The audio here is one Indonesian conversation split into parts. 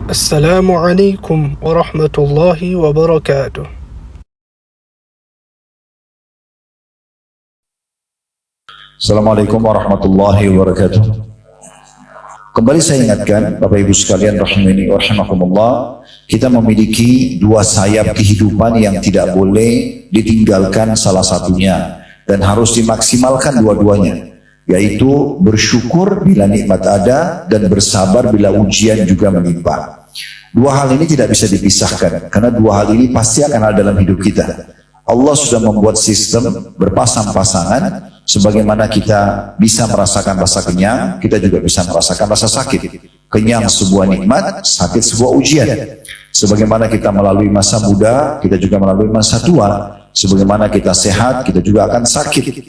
Assalamualaikum warahmatullahi wabarakatuh. Assalamualaikum warahmatullahi wabarakatuh. Kembali saya ingatkan Bapak Ibu sekalian rahimani wa rahimakumullah, kita memiliki dua sayap kehidupan yang tidak boleh ditinggalkan salah satunya dan harus dimaksimalkan dua-duanya, yaitu bersyukur bila nikmat ada dan bersabar bila ujian juga menimpa. Dua hal ini tidak bisa dipisahkan karena dua hal ini pasti akan ada dalam hidup kita. Allah sudah membuat sistem berpasang-pasangan, sebagaimana kita bisa merasakan rasa kenyang, kita juga bisa merasakan rasa sakit. Kenyang sebuah nikmat, sakit sebuah ujian. Sebagaimana kita melalui masa muda, kita juga melalui masa tua. Sebagaimana kita sehat, kita juga akan sakit.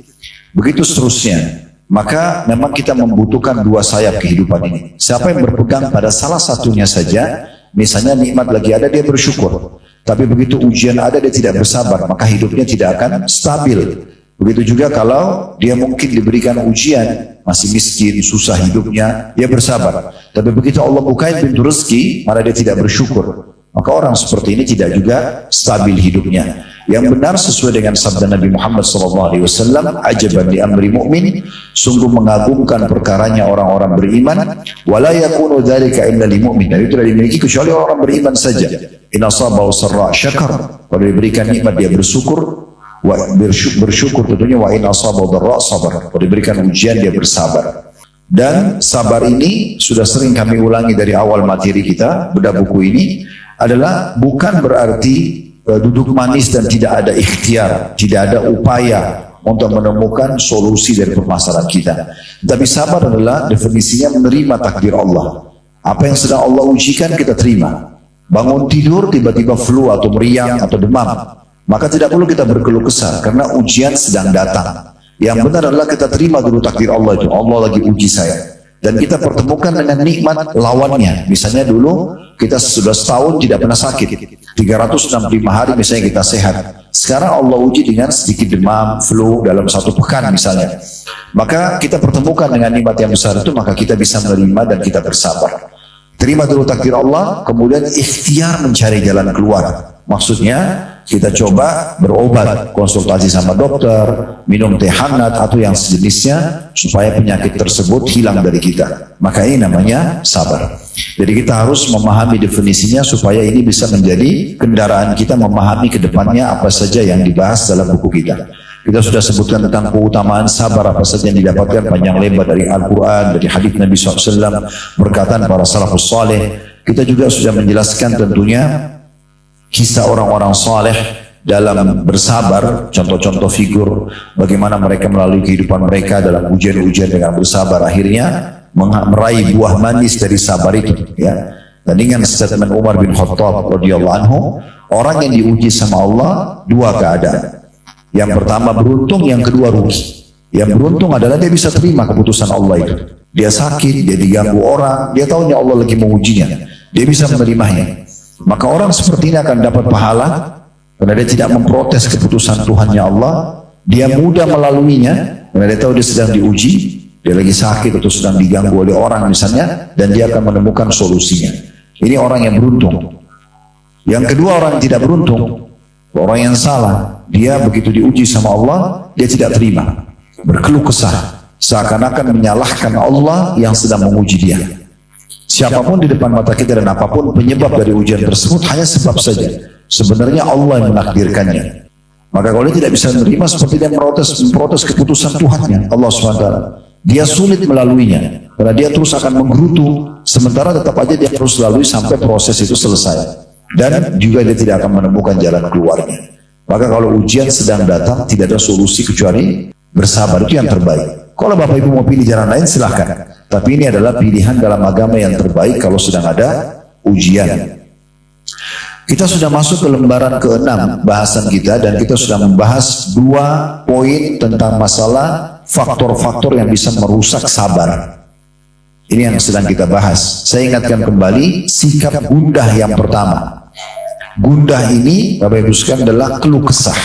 Begitu seterusnya. Maka memang kita membutuhkan dua sayap kehidupan ini. Siapa yang berpegang pada salah satunya saja, misalnya nikmat lagi ada, dia bersyukur. Tapi begitu ujian ada, dia tidak bersabar, maka hidupnya tidak akan stabil. Begitu juga kalau dia mungkin diberikan ujian, masih miskin, susah hidupnya, dia bersabar. Tapi begitu Allah bukain pintu rezeki, malah dia tidak bersyukur. Maka orang seperti ini tidak juga stabil hidupnya. Yang benar sesuai dengan sabda Nabi Muhammad SAW, ajaban li amri mu'min, sungguh mengagumkan perkaranya orang-orang beriman, wala yakunu dzalika illa lil mu'min. Dan itu tidak dimiliki kecuali orang beriman saja. In asabahu sarra syakar, kalau diberikan nikmat dia bersyukur, bersyukur tentunya, wa in asabahu dharra sabar, kalau diberikan ujian dia bersabar. Dan sabar ini sudah sering kami ulangi dari awal materi kita bedah buku ini, adalah bukan berarti duduk manis dan tidak ada ikhtiar, tidak ada upaya untuk menemukan solusi dari permasalahan kita. Tapi sabar adalah definisinya menerima takdir Allah. Apa yang sedang Allah ujikan kita terima. Bangun tidur tiba-tiba flu atau meriang atau demam, maka tidak perlu kita berkeluh kesah karena ujian sedang datang. Yang benar adalah kita terima dulu takdir Allah itu. Allah lagi uji saya. Dan kita pertemukan dengan nikmat lawannya. Misalnya dulu kita sudah setahun tidak pernah sakit. 365 hari misalnya kita sehat. Sekarang Allah uji dengan sedikit demam, flu dalam satu pekan misalnya. Maka kita pertemukan dengan nikmat yang besar itu, maka kita bisa menerima dan kita bersabar. Terima dulu takdir Allah, kemudian ikhtiar mencari jalan keluar. Maksudnya kita coba berobat, konsultasi sama dokter, minum teh hangat atau yang sejenisnya supaya penyakit tersebut hilang dari kita. Maka ini namanya sabar. Jadi kita harus memahami definisinya supaya ini bisa menjadi kendaraan kita memahami ke depannya apa saja yang dibahas dalam buku kita. Kita sudah sebutkan tentang keutamaan sabar apa saja yang didapatkan panjang lebar dari Al-Quran, dari hadits Nabi SAW, perkataan para salafus saleh. Kita juga sudah menjelaskan tentunya kisah orang-orang saleh dalam bersabar, contoh-contoh figur bagaimana mereka melalui kehidupan mereka dalam ujian-ujian dengan bersabar akhirnya meraih buah manis dari sabar itu, ya. Dan dengan statement Umar bin Khattab radhiyallahu anhu, orang yang diuji sama Allah dua keadaan. Yang pertama beruntung, yang kedua rugi. Yang beruntung adalah dia bisa terima keputusan Allah itu. Dia sakit, dia diganggu orang, dia tahunya Allah lagi mengujinya. Dia bisa menerimanya. Maka orang seperti ini akan dapat pahala karena dia tidak memprotes keputusan Tuhannya Allah. Dia mudah melaluinya karena dia tahu dia sedang diuji, dia lagi sakit atau sedang diganggu oleh orang misalnya, dan dia akan menemukan solusinya. Ini orang yang beruntung. Yang kedua orang yang tidak beruntung, orang yang salah. Dia begitu diuji sama Allah, dia tidak terima, berkeluh kesah, seakan-akan menyalahkan Allah yang sedang menguji dia. Siapapun di depan mata kita dan apapun penyebab dari ujian tersebut hanya sebab saja. Sebenarnya Allah yang menakdirkannya. Maka kalau dia tidak bisa menerima, seperti dia memprotes keputusan Tuhannya, Allah SWT. Dia sulit melaluinya, karena dia terus akan menggerutu, sementara tetap aja dia harus lalui sampai proses itu selesai. Dan juga dia tidak akan menemukan jalan keluarnya. Maka kalau ujian sedang datang, tidak ada solusi kecuali bersabar, itu yang terbaik. Kalau Bapak Ibu mau pilih jalan lain silahkan. Tapi ini adalah pilihan dalam agama yang terbaik kalau sedang ada ujian. Kita sudah masuk ke lembaran ke-6 bahasan kita, dan kita sudah membahas 2 poin tentang masalah faktor-faktor yang bisa merusak sabar. Ini yang sedang kita bahas. Saya ingatkan kembali sikap gundah yang pertama. Gundah ini Bapak Ibu sekalian adalah keluh kesah.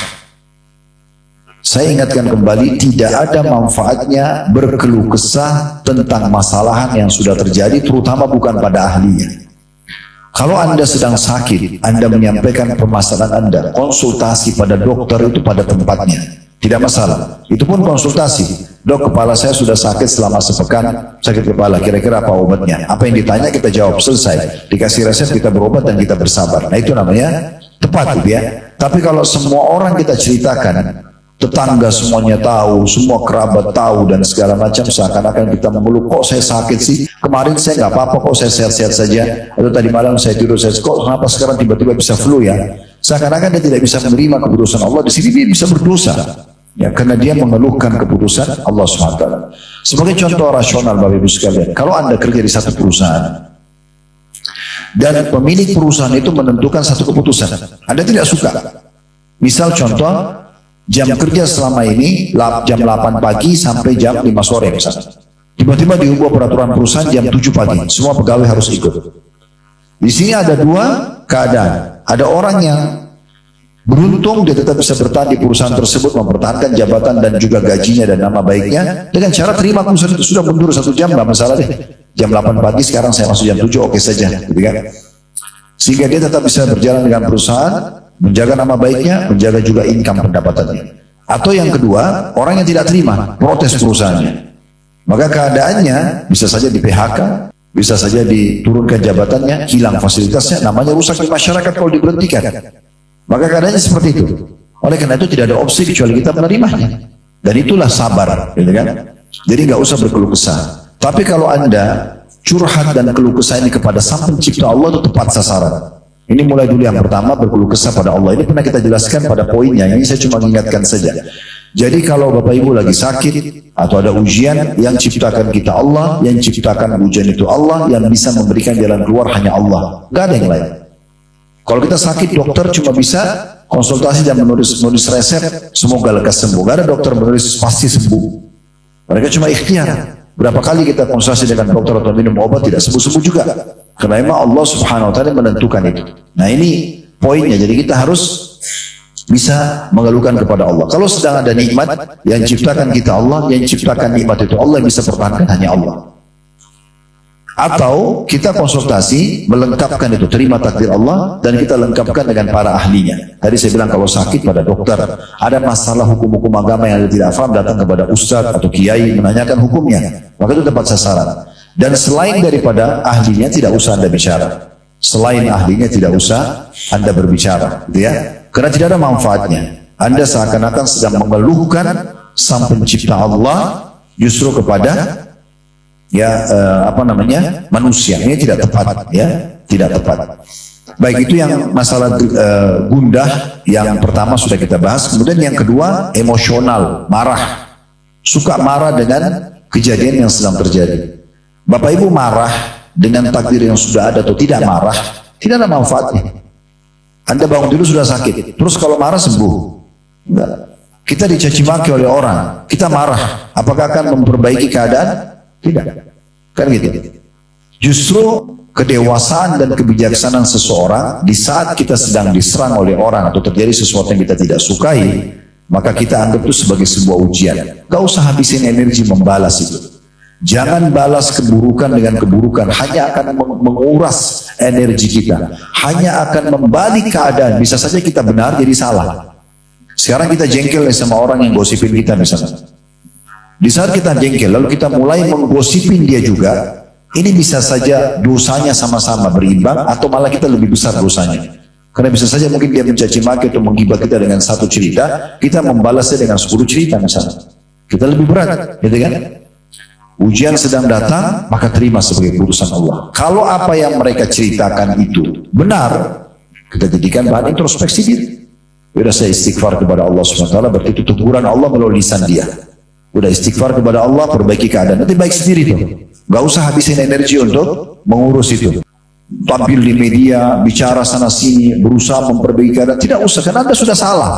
Saya ingatkan kembali, tidak ada manfaatnya berkeluh kesah tentang masalahan yang sudah terjadi, terutama bukan pada ahlinya. Kalau Anda sedang sakit, Anda menyampaikan permasalahan Anda, konsultasi pada dokter itu pada tempatnya. Tidak masalah. Itu pun konsultasi. Dok, kepala saya sudah sakit selama sepekan, sakit kepala, kira-kira apa obatnya? Apa yang ditanya kita jawab, selesai. Dikasih resep, kita berobat dan kita bersabar. Nah itu namanya tepat gitu ya. Tapi kalau semua orang kita ceritakan, tetangga semuanya tahu, semua kerabat tahu dan segala macam, seakan-akan kita mengeluh, kok saya sakit sih, kemarin saya nggak apa-apa kok, saya sehat-sehat saja, atau tadi malam saya tidur, saya kok kenapa sekarang tiba-tiba bisa flu ya, seakan-akan dia tidak bisa menerima keputusan Allah. Di sini dia bisa berdosa ya, karena dia mengeluhkan keputusan Allah SWT. Sebagai contoh rasional Bapak Ibu sekalian, kalau Anda kerja di satu perusahaan dan pemilik perusahaan itu menentukan satu keputusan, Anda tidak suka, misal contoh jam kerja selama ini jam 8 pagi sampai jam 5 sore misalnya. Tiba-tiba diubah peraturan perusahaan jam 7 pagi. Semua pegawai harus ikut. Di sini ada dua keadaan. Ada orang yang beruntung dia tetap bisa bertahan di perusahaan tersebut, mempertahankan jabatan dan juga gajinya dan nama baiknya dengan cara terima perusahaan itu. Sudah mundur 1 jam, nggak masalah deh. Jam 8 pagi sekarang saya masuk jam 7, oke saja. Gitu kan? Sehingga dia tetap bisa berjalan dengan perusahaan, menjaga nama baiknya, menjaga juga income pendapatannya. Atau yang kedua, orang yang tidak terima, protes perusahaannya. Maka keadaannya bisa saja di PHK, bisa saja diturunkan jabatannya, hilang fasilitasnya, namanya rusak di masyarakat kalau diberhentikan. Maka keadaannya seperti itu. Oleh karena itu tidak ada opsi kecuali kita menerimanya. Dan itulah sabar, gitu kan? Jadi nggak usah berkeluh kesah. Tapi kalau Anda curhat dan keluh kesah ini kepada Sang Pencipta Allah, itu tepat sasaran. Ini mulai dulu yang pertama, berkeluh kesah pada Allah. Ini pernah kita jelaskan pada poinnya, ini saya cuma ingatkan saja. Jadi kalau Bapak Ibu lagi sakit atau ada ujian, yang ciptakan kita Allah, yang ciptakan ujian itu Allah, yang bisa memberikan jalan keluar hanya Allah. Gak ada yang lain. Kalau kita sakit, dokter cuma bisa konsultasi dan menulis resep, semoga lekas sembuh. Gak ada dokter menulis pasti sembuh. Mereka cuma ikhtiar. Berapa kali kita konsultasi dengan dokter atau minum obat tidak sembuh-sembuh juga. Karena memang Allah Subhanahu wa taala menentukan itu. Nah, ini poinnya. Jadi kita harus bisa mengeluhkan kepada Allah. Kalau sedang ada nikmat, yang ciptakan kita Allah, yang ciptakan nikmat itu Allah, yang bisa pertahankan hanya Allah. Atau kita konsultasi, melengkapkan itu, terima takdir Allah, dan kita lengkapkan dengan para ahlinya. Tadi saya bilang kalau sakit pada dokter, ada masalah hukum-hukum agama yang Anda tidak paham, datang kepada ustaz atau kiai menanyakan hukumnya. Maka itu tepat sasaran. Dan selain daripada ahlinya tidak usah Anda bicara. Selain ahlinya tidak usah Anda berbicara, gitu ya. Karena tidak ada manfaatnya. Anda seakan-akan sedang mengeluhkan Sang Pencipta Allah justru kepada manusia. Ini tidak tepat, ya, tidak tepat. Baik, itu yang masalah gundah yang pertama sudah kita bahas. Kemudian yang kedua, emosional, marah. Suka marah dengan kejadian yang sedang terjadi. Bapak Ibu marah dengan takdir yang sudah ada atau tidak marah, tidak ada manfaatnya. Anda bangun dulu sudah sakit, terus kalau marah sembuh? Enggak. Kita dicaci maki oleh orang, kita marah, apakah akan memperbaiki keadaan? Tidak. Kan gitu. Justru kedewasaan dan kebijaksanaan seseorang di saat kita sedang diserang oleh orang atau terjadi sesuatu yang kita tidak sukai, maka kita anggap itu sebagai sebuah ujian. Gak usah habisin energi membalas itu. Jangan balas keburukan dengan keburukan, hanya akan menguras energi kita, hanya akan membalik keadaan. Bisa saja kita benar jadi salah. Sekarang kita jengkel sama orang yang gosipin kita misalnya. Di saat kita jengkel, lalu kita mulai menggosipin dia juga, ini bisa saja dosanya sama-sama berimbang atau malah kita lebih besar dosanya. Karena bisa saja mungkin dia mencaci maki atau menggibah kita dengan satu cerita, kita membalasnya dengan 10 cerita misalnya. Kita lebih berat, gitu kan? Ujian sedang datang, maka terima sebagai keputusan Allah. Kalau apa yang mereka ceritakan itu benar, kita jadikan bahan introspeksi diri. Udah saya istighfar kepada Allah SWT, berarti itu teguran Allah melalui lisan dia. Udah istighfar kepada Allah, perbaiki keadaan. Nanti baik sendiri tuh. Gak usah habisin energi untuk mengurus itu. Tampil di media, bicara sana sini, berusaha memperbaiki keadaan. Tidak usah, karena Anda sudah salah.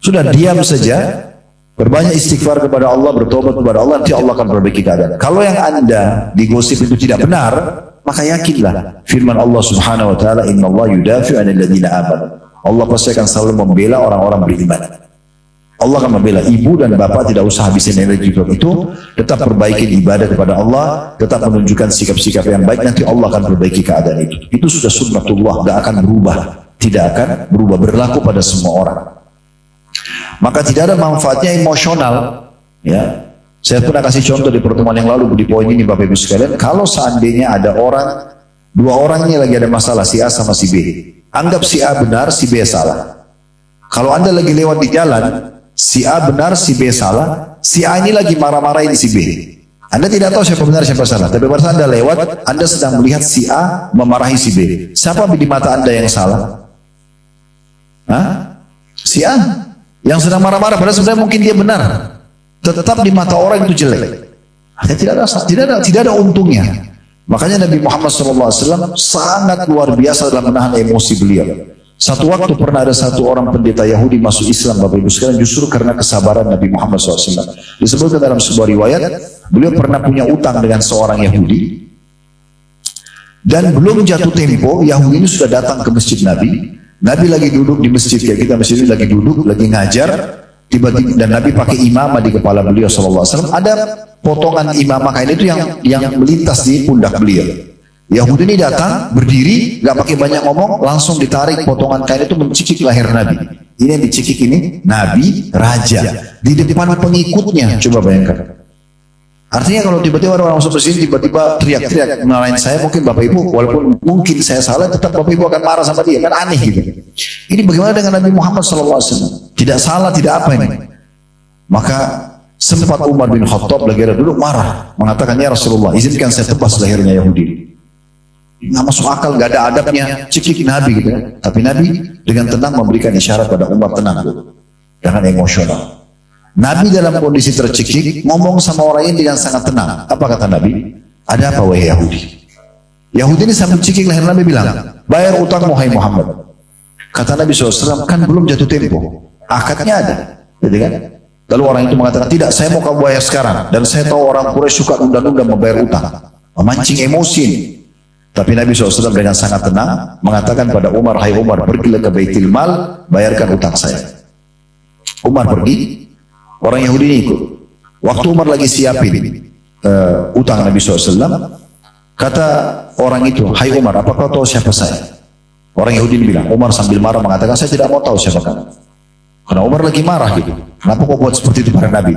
Sudah diam saja. Berbanyak istighfar kepada Allah, bertobat kepada Allah, nanti Allah akan perbaiki keadaan. Kalau yang Anda digosip itu tidak benar, maka yakinlah firman Allah Subhanahu wa taala, "Innallaha yudafi'u 'anil ladzina amanu." Allah pasti akan selalu membela orang-orang beriman. Allah akan membela. Ibu dan bapak tidak usah habisin energi untuk itu, tetap perbaiki ibadah kepada Allah, tetap menunjukkan sikap-sikap yang baik, nanti Allah akan perbaiki keadaan itu. Itu sudah sunnatullah, tidak akan berubah, tidak akan berubah, berlaku pada semua orang. Maka tidak ada manfaatnya emosional. Ya, saya pernah kasih contoh di pertemuan yang lalu di poin ini Bapak Ibu sekalian. Kalau seandainya ada orang, dua orang ini lagi ada masalah, si A sama si B. Anggap si A benar, si B salah. Kalau Anda lagi lewat di jalan, si A benar, si B salah, si A ini lagi marah-marahin si B. Anda tidak tahu siapa benar, siapa salah. Tapi pada saat Anda lewat, Anda sedang melihat si A memarahi si B. Siapa di mata Anda yang salah? Hah? Si A. Yang sedang marah-marah, padahal sebenarnya mungkin dia benar. Tetap di mata orang itu jelek. Tidak ada untungnya. Makanya Nabi Muhammad SAW sangat luar biasa dalam menahan emosi beliau. Satu waktu pernah ada satu orang pendeta Yahudi masuk Islam, Bapak Ibu sekalian, justru karena kesabaran Nabi Muhammad SAW. Disebutkan dalam sebuah riwayat, beliau pernah punya utang dengan seorang Yahudi, dan belum jatuh tempo, Yahudi ini sudah datang ke masjid Nabi. Nabi lagi duduk di masjid, kayak kita masjid ini lagi duduk, lagi ngajar, tiba-tiba, dan Nabi pakai imamah di kepala beliau SAW. Ada potongan imamah kain itu yang melintas di pundak beliau. Yahudi ini datang, berdiri, gak pakai banyak ngomong, langsung ditarik potongan kain itu mencekik leher Nabi. Ini yang dicekik ini, Nabi, Raja. Di depan pengikutnya, coba bayangkan. Artinya kalau tiba-tiba orang masuk ke sini, tiba-tiba teriak-teriak menarahin saya, mungkin Bapak Ibu, walaupun mungkin saya salah, tetap Bapak Ibu akan marah sama dia. Kan aneh gitu. Ini bagaimana dengan Nabi Muhammad SAW? Tidak salah, tidak apa ini. Maka sempat Umar bin Khattab lagi ada duduk marah, mengatakan, ya Rasulullah, izinkan saya tebas lehernya Yahudi. Nggak masuk akal, nggak ada adabnya, cekik Nabi gitu. Tapi Nabi dengan tenang memberikan isyarat pada Umar, tenang dulu, jangan emosional. Nabi dalam kondisi tercekik ngomong sama orang ini dengan sangat tenang. Apa kata Nabi? Ada apa wahai Yahudi? Yahudi ini sambil cekik leher Nabi bilang, bayar utangmu hai Muhammad. Kata Nabi SAW, kan belum jatuh tempo, akadnya ada, gitu kan? Lalu orang itu mengatakan, tidak, saya mau kamu bayar sekarang, dan saya tahu orang Quraisy suka nunda-nunda membayar utang, memancing emosi. Tapi Nabi SAW dengan sangat tenang mengatakan pada Umar, hai Umar, pergilah ke Baitul Mal, bayarkan utang saya. Umar pergi. Orang Yahudi ini ikut. Waktu Umar lagi siapin utang Nabi SAW, kata orang itu, hai Umar, apa kau tahu siapa saya? Orang Yahudi ini bilang, Umar sambil marah mengatakan, saya tidak mau tahu siapa kamu. Karena Umar lagi marah gitu. Kenapa kau buat seperti itu pada Nabi?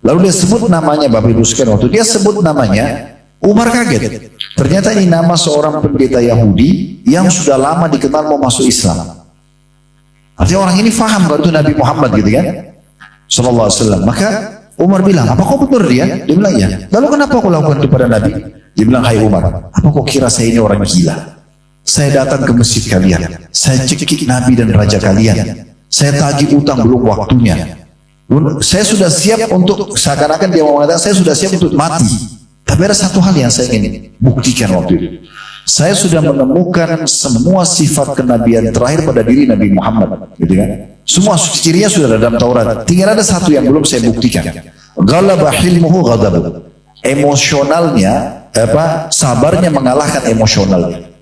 Lalu dia sebut namanya, Bapak Ibu sekalian, waktu dia sebut namanya, Umar kaget. Ternyata ini nama seorang pendeta Yahudi yang sudah lama dikenal mau masuk Islam. Artinya orang ini faham kalau itu Nabi Muhammad gitu kan? Sallallahu Alaihi Wasallam. Maka Umar bilang, apa kau benar dia? Dia bilang iya. Lalu kenapa kau lakukan itu pada Nabi? Dia bilang, hai Umar, apa kau kira saya ini orang gila? Saya datang ke masjid kalian, saya cekik Nabi dan Raja kalian, saya tagih utang belum waktunya. Saya sudah siap untuk, seakan-akan dia mau mengatakan, saya sudah siap untuk mati. Tapi ada satu hal yang saya ingin buktikan waktu itu. Saya sudah menemukan semua sifat kenabian terakhir pada diri Nabi Muhammad, gitu kan? Semua cirinya sudah ada dalam Taurat. Tinggal ada satu yang belum saya buktikan. Ghalaba hilmuhu ghadabu. Emosionalnya, sabarnya mengalahkan emosionalnya.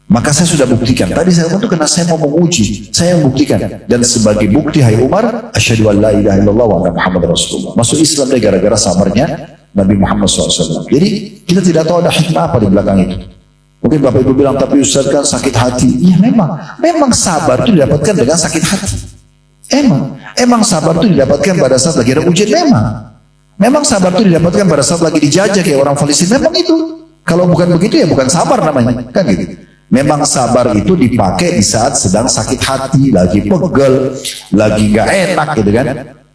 Maka saya sudah buktikan. Tadi saya itu karena saya mau menguji, saya buktikan. Dan sebagai bukti, hai Umar, asyhadu an la ilaha illallah wa anna Muhammadar Rasulullah. Masuk Islam dia gara-gara sabarnya Nabi Muhammad SAW. Jadi kita tidak tahu ada hikmah apa di belakang itu. Mungkin Bapak Ibu bilang, tapi Ustaz kan sakit hati. Iya memang sabar itu didapatkan dengan sakit hati. Emang sabar itu didapatkan pada saat lagi ada ujian. Memang sabar itu didapatkan pada saat lagi dijajah kayak orang Palestina. Memang itu. Kalau bukan begitu ya bukan sabar namanya, kan gitu. Memang sabar itu dipakai di saat sedang sakit hati, lagi pegel, lagi gak enak gitu kan,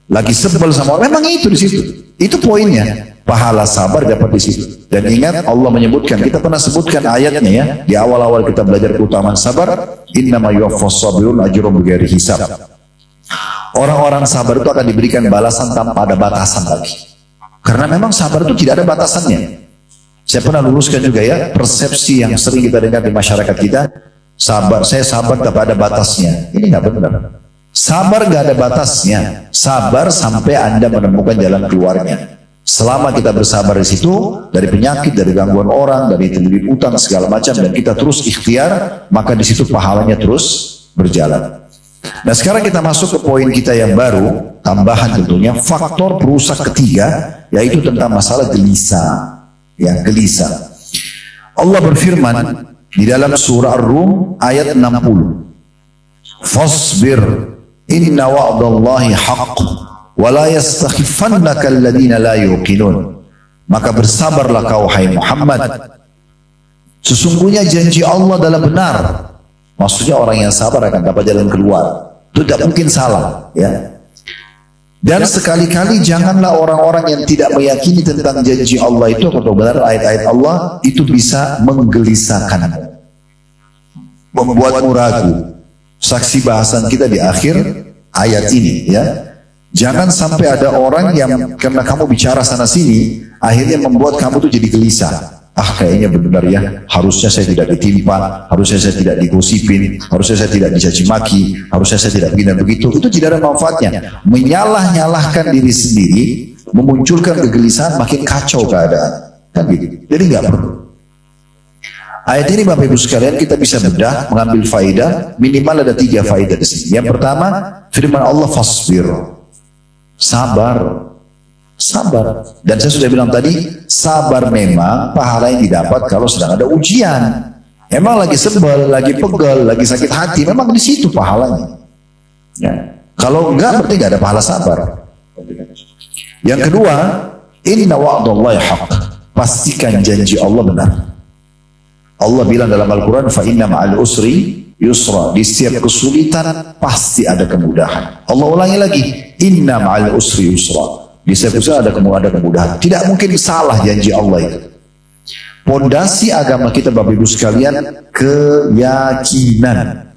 lagi sebel sama orang. Memang itu di situ. Itu poinnya. Pahala sabar dapat di situ. Dan ingat Allah menyebutkan, kita pernah sebutkan ayatnya ya, di awal-awal kita belajar keutamaan sabar, innama yuwaffas sabirun ajrum bighairi hisab. Orang-orang sabar itu akan diberikan balasan tanpa ada batasan lagi. Karena memang sabar itu tidak ada batasannya. Saya pernah luruskan juga ya, persepsi yang sering kita dengar di masyarakat kita, saya sabar tapi ada batasnya. Ini nggak benar. Sabar nggak ada batasnya. Sabar sampai Anda menemukan jalan keluarnya. Selama kita bersabar di situ, dari penyakit, dari gangguan orang, dari terlilit utang segala macam, dan kita terus ikhtiar, maka di situ pahalanya terus berjalan. Nah sekarang kita masuk ke poin kita yang baru, tambahan tentunya, faktor perusak ketiga, yaitu tentang masalah gelisah. Ya, gelisah. Allah berfirman di dalam surah Ar-Rum ayat 60. Fasbir inna wa'dallahi haqq wa la yastakhifannaka alladhina la yuqinun. Maka bersabarlah kau hai Muhammad. Sesungguhnya janji Allah adalah benar. Maksudnya orang yang sabar akan dapat jalan keluar. Itu tidak mungkin salah, ya. Dan sekali-kali janganlah orang-orang yang tidak meyakini tentang janji Allah itu atau benar ayat-ayat Allah itu bisa menggelisahkanmu, membuatmu ragu. Saksi bahasan kita di akhir ayat ini, ya. Jangan sampai ada orang yang karena kamu bicara sana sini akhirnya membuat kamu tuh jadi gelisah. Kayaknya benar ya, harusnya saya tidak ditimpa, harusnya saya tidak digosipin, harusnya saya tidak dicaci maki, harusnya saya tidak begini begitu. Itu tidak ada manfaatnya. Menyalah-nyalahkan diri sendiri, memunculkan kegelisahan, makin kacau keadaan. Kan gitu. Jadi nggak perlu. Ayat ini Bapak Ibu sekalian kita bisa bedah, mengambil faidah, minimal ada 3 faidah di sini. Yang pertama, firman Allah fasbir. Sabar. Sabar. Dan saya sudah bilang tadi, sabar memang pahala yang didapat kalau sedang ada ujian. Emang lagi sebel, lagi pegel, lagi sakit hati, memang di situ pahalanya. Ya. Kalau enggak berarti enggak ada pahala sabar. Yang kedua, inna wa'dallahi haqq. Pastikan janji Allah benar. Allah bilang dalam Al-Quran, fa inna ma'al usri yusra. Di setiap kesulitan pasti ada kemudahan. Allah ulangi lagi, inna ma'al usri yusra. Di setiap usaha ada kemudahan. Tidak mungkin salah janji Allah itu. Pondasi agama kita Bapak Ibu sekalian, keyakinan.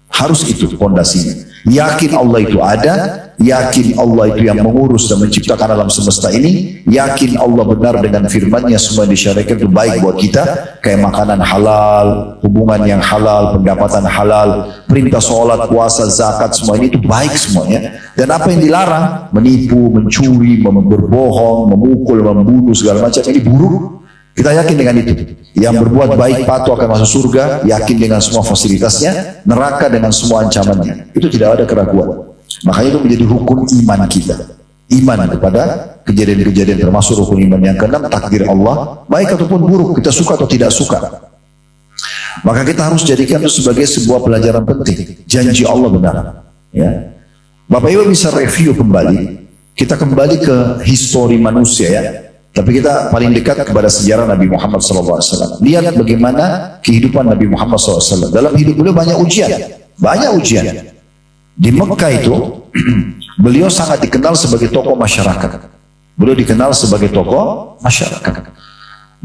Harus itu pondasinya. Yakin Allah itu ada, yakin Allah itu yang mengurus dan menciptakan alam semesta ini, yakin Allah benar dengan firman-Nya semua disyariatkan itu baik buat kita, kayak makanan halal, hubungan yang halal, pendapatan halal, perintah sholat, puasa, zakat, semua ini itu baik semuanya. Dan apa yang dilarang, menipu, mencuri, berbohong, memukul, membunuh, segala macam ini buruk. Kita yakin dengan itu. Yang berbuat baik patuh akan masuk surga, yakin dengan semua fasilitasnya, neraka dengan semua ancamannya. Itu tidak ada keraguan. Makanya itu menjadi rukun iman kita. Iman kepada kejadian-kejadian, termasuk rukun iman yang keenam, takdir Allah, baik ataupun buruk, kita suka atau tidak suka. Maka kita harus jadikan itu sebagai sebuah pelajaran penting. Janji Allah benar. Ya. Bapak Ibu bisa review kembali. Kita kembali ke histori manusia ya. Tapi kita paling dekat kepada sejarah Nabi Muhammad SAW. Lihat bagaimana kehidupan Nabi Muhammad SAW. Dalam hidup beliau banyak ujian. Banyak ujian. Di Mekah itu, beliau sangat dikenal sebagai tokoh masyarakat. Beliau dikenal sebagai tokoh masyarakat.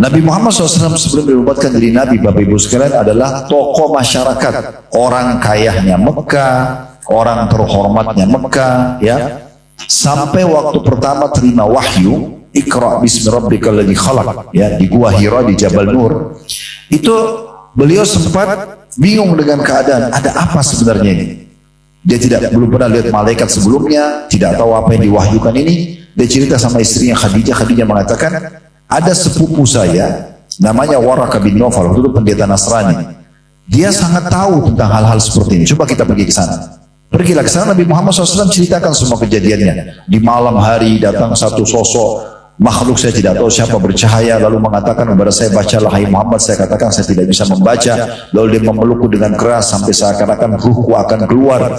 Nabi Muhammad SAW sebelum dinubuatkan diri Nabi, Bapak Ibu sekalian, adalah tokoh masyarakat. Orang kayanya Mekah, orang terhormatnya Mekah, ya. Sampai waktu pertama terima wahyu, Iqra bismi rabbikal ladzi khalaq, ya, di Gua Hira di Jabal Nur. Itu beliau sempat bingung dengan keadaan, ada apa sebenarnya ini? Dia belum pernah lihat malaikat sebelumnya, tidak tahu apa yang diwahyukan ini. Dia cerita sama istrinya Khadijah. Khadijah mengatakan, ada sepupu saya namanya Waraqah bin Nawfal, itu pendeta Nasrani. Dia sangat tahu tentang hal-hal seperti ini. Coba kita pergi ke sana. Pergilah ke sana. Nabi Muhammad SAW ceritakan semua kejadiannya. Di malam hari datang satu sosok makhluk, saya tidak tahu siapa, bercahaya, lalu mengatakan kepada saya, bacalah hai Muhammad. Saya katakan saya tidak bisa membaca. Lalu dia memelukku dengan keras sampai seakan-akan ruhku akan keluar.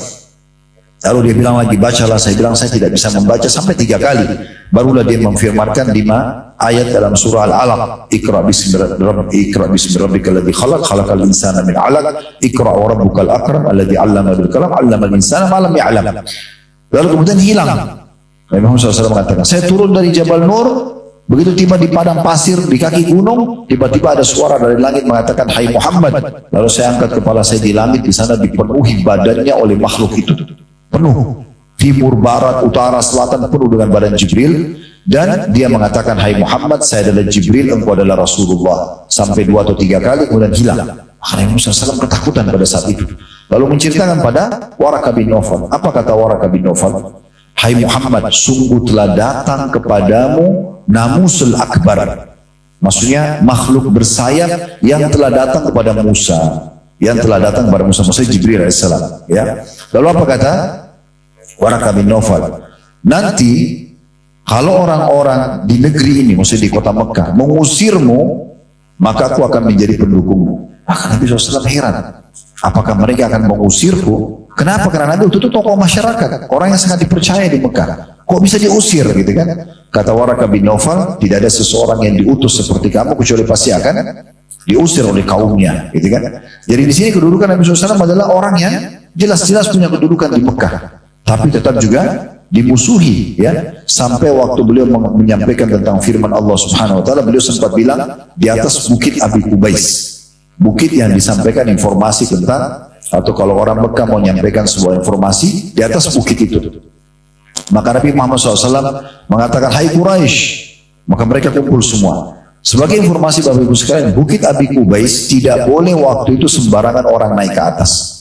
Lalu dia bilang lagi, bacalah. Saya bilang saya tidak bisa membaca sampai 3 kali. Barulah dia memfirmankan 5 ayat dalam surah Al-Alaq. Iqra bismi rabbikal ladzi khalaq, khalaqal insana min 'alaq, iqra wa rabbukal akram alladzi 'allama bil qalam 'allamal insana ma lam ya'lam. Lalu kemudian hilang. Nabi Muhammad SAW mengatakan, saya turun dari Jabal Nur, begitu tiba di padang pasir, di kaki gunung, tiba-tiba ada suara dari langit mengatakan, hai Muhammad. Lalu saya angkat kepala saya di langit, di sana dipenuhi badannya oleh makhluk itu. Penuh. Timur, barat, utara, selatan penuh dengan badan Jibril. Dan dia mengatakan, hai Muhammad, saya adalah Jibril, engkau adalah Rasulullah. Sampai 2 atau 3 kali, kemudian hilang. Nabi Musa SAW ketakutan pada saat itu. Lalu menceritakan pada Waraqah bin Nawfal. Apa kata Waraqah bin Nawfal? Hai Muhammad, sungguh telah datang kepadamu Namusul Akbar. Maksudnya makhluk bersayap yang telah datang kepada Musa. Yang telah datang kepada Musa, maksudnya Jibril AS. Ya. Lalu apa kata Waraqah bin Nawfal? Nanti kalau orang-orang di negeri ini, maksudnya di kota Mekah, mengusirmu, maka aku akan menjadi pendukungmu. Maka Nabi SAW heran. Apakah mereka akan mengusirku? Kenapa? Karena Nabi itu tokoh masyarakat, orang yang sangat dipercaya di Mekah. Kok bisa diusir gitu kan? Kata Waraqah bin Nawfal, tidak ada seseorang yang diutus seperti kamu kecuali pasti akan diusir oleh kaumnya, gitu kan? Jadi di sini kedudukan Nabi SAW adalah orang yang jelas-jelas punya kedudukan di Mekah, tapi tetap juga dimusuhi, ya. Sampai waktu beliau menyampaikan tentang firman Allah Subhanahu Wa Taala, beliau sempat bilang di atas bukit Abi Qubais, bukit yang disampaikan informasi tentang, atau kalau orang Mekah mau menyampaikan sebuah informasi di atas bukit itu. Maka Nabi Muhammad SAW mengatakan, hai Quraisy, maka mereka kumpul semua. Sebagai informasi Bapak Ibu sekalian, bukit Abi Qubais tidak boleh waktu itu sembarangan orang naik ke atas.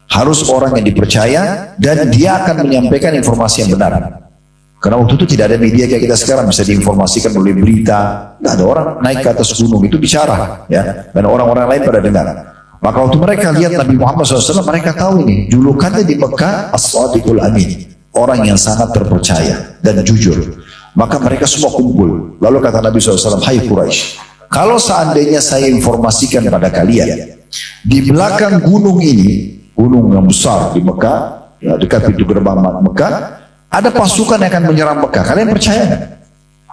Harus orang yang dipercaya dan dia akan menyampaikan informasi yang benar. Karena waktu itu tidak ada media kayak kita sekarang bisa diinformasikan oleh berita. Tidak ada orang naik ke atas gunung itu bicara, ya, dan orang-orang lain pada dengar. Maka waktu mereka lihat Nabi Muhammad SAW, mereka tahu ini julukannya di Mekah As-Sadiqul Amin, orang yang sangat terpercaya dan jujur. Maka mereka semua kumpul. Lalu kata Nabi SAW, hai Quraisy, kalau seandainya saya informasikan pada kalian, di belakang gunung ini, gunung yang besar di Mekah, ya, dekat pintu gerbang Mekah, ada pasukan yang akan menyerang Mekah. Kalian percaya nggak?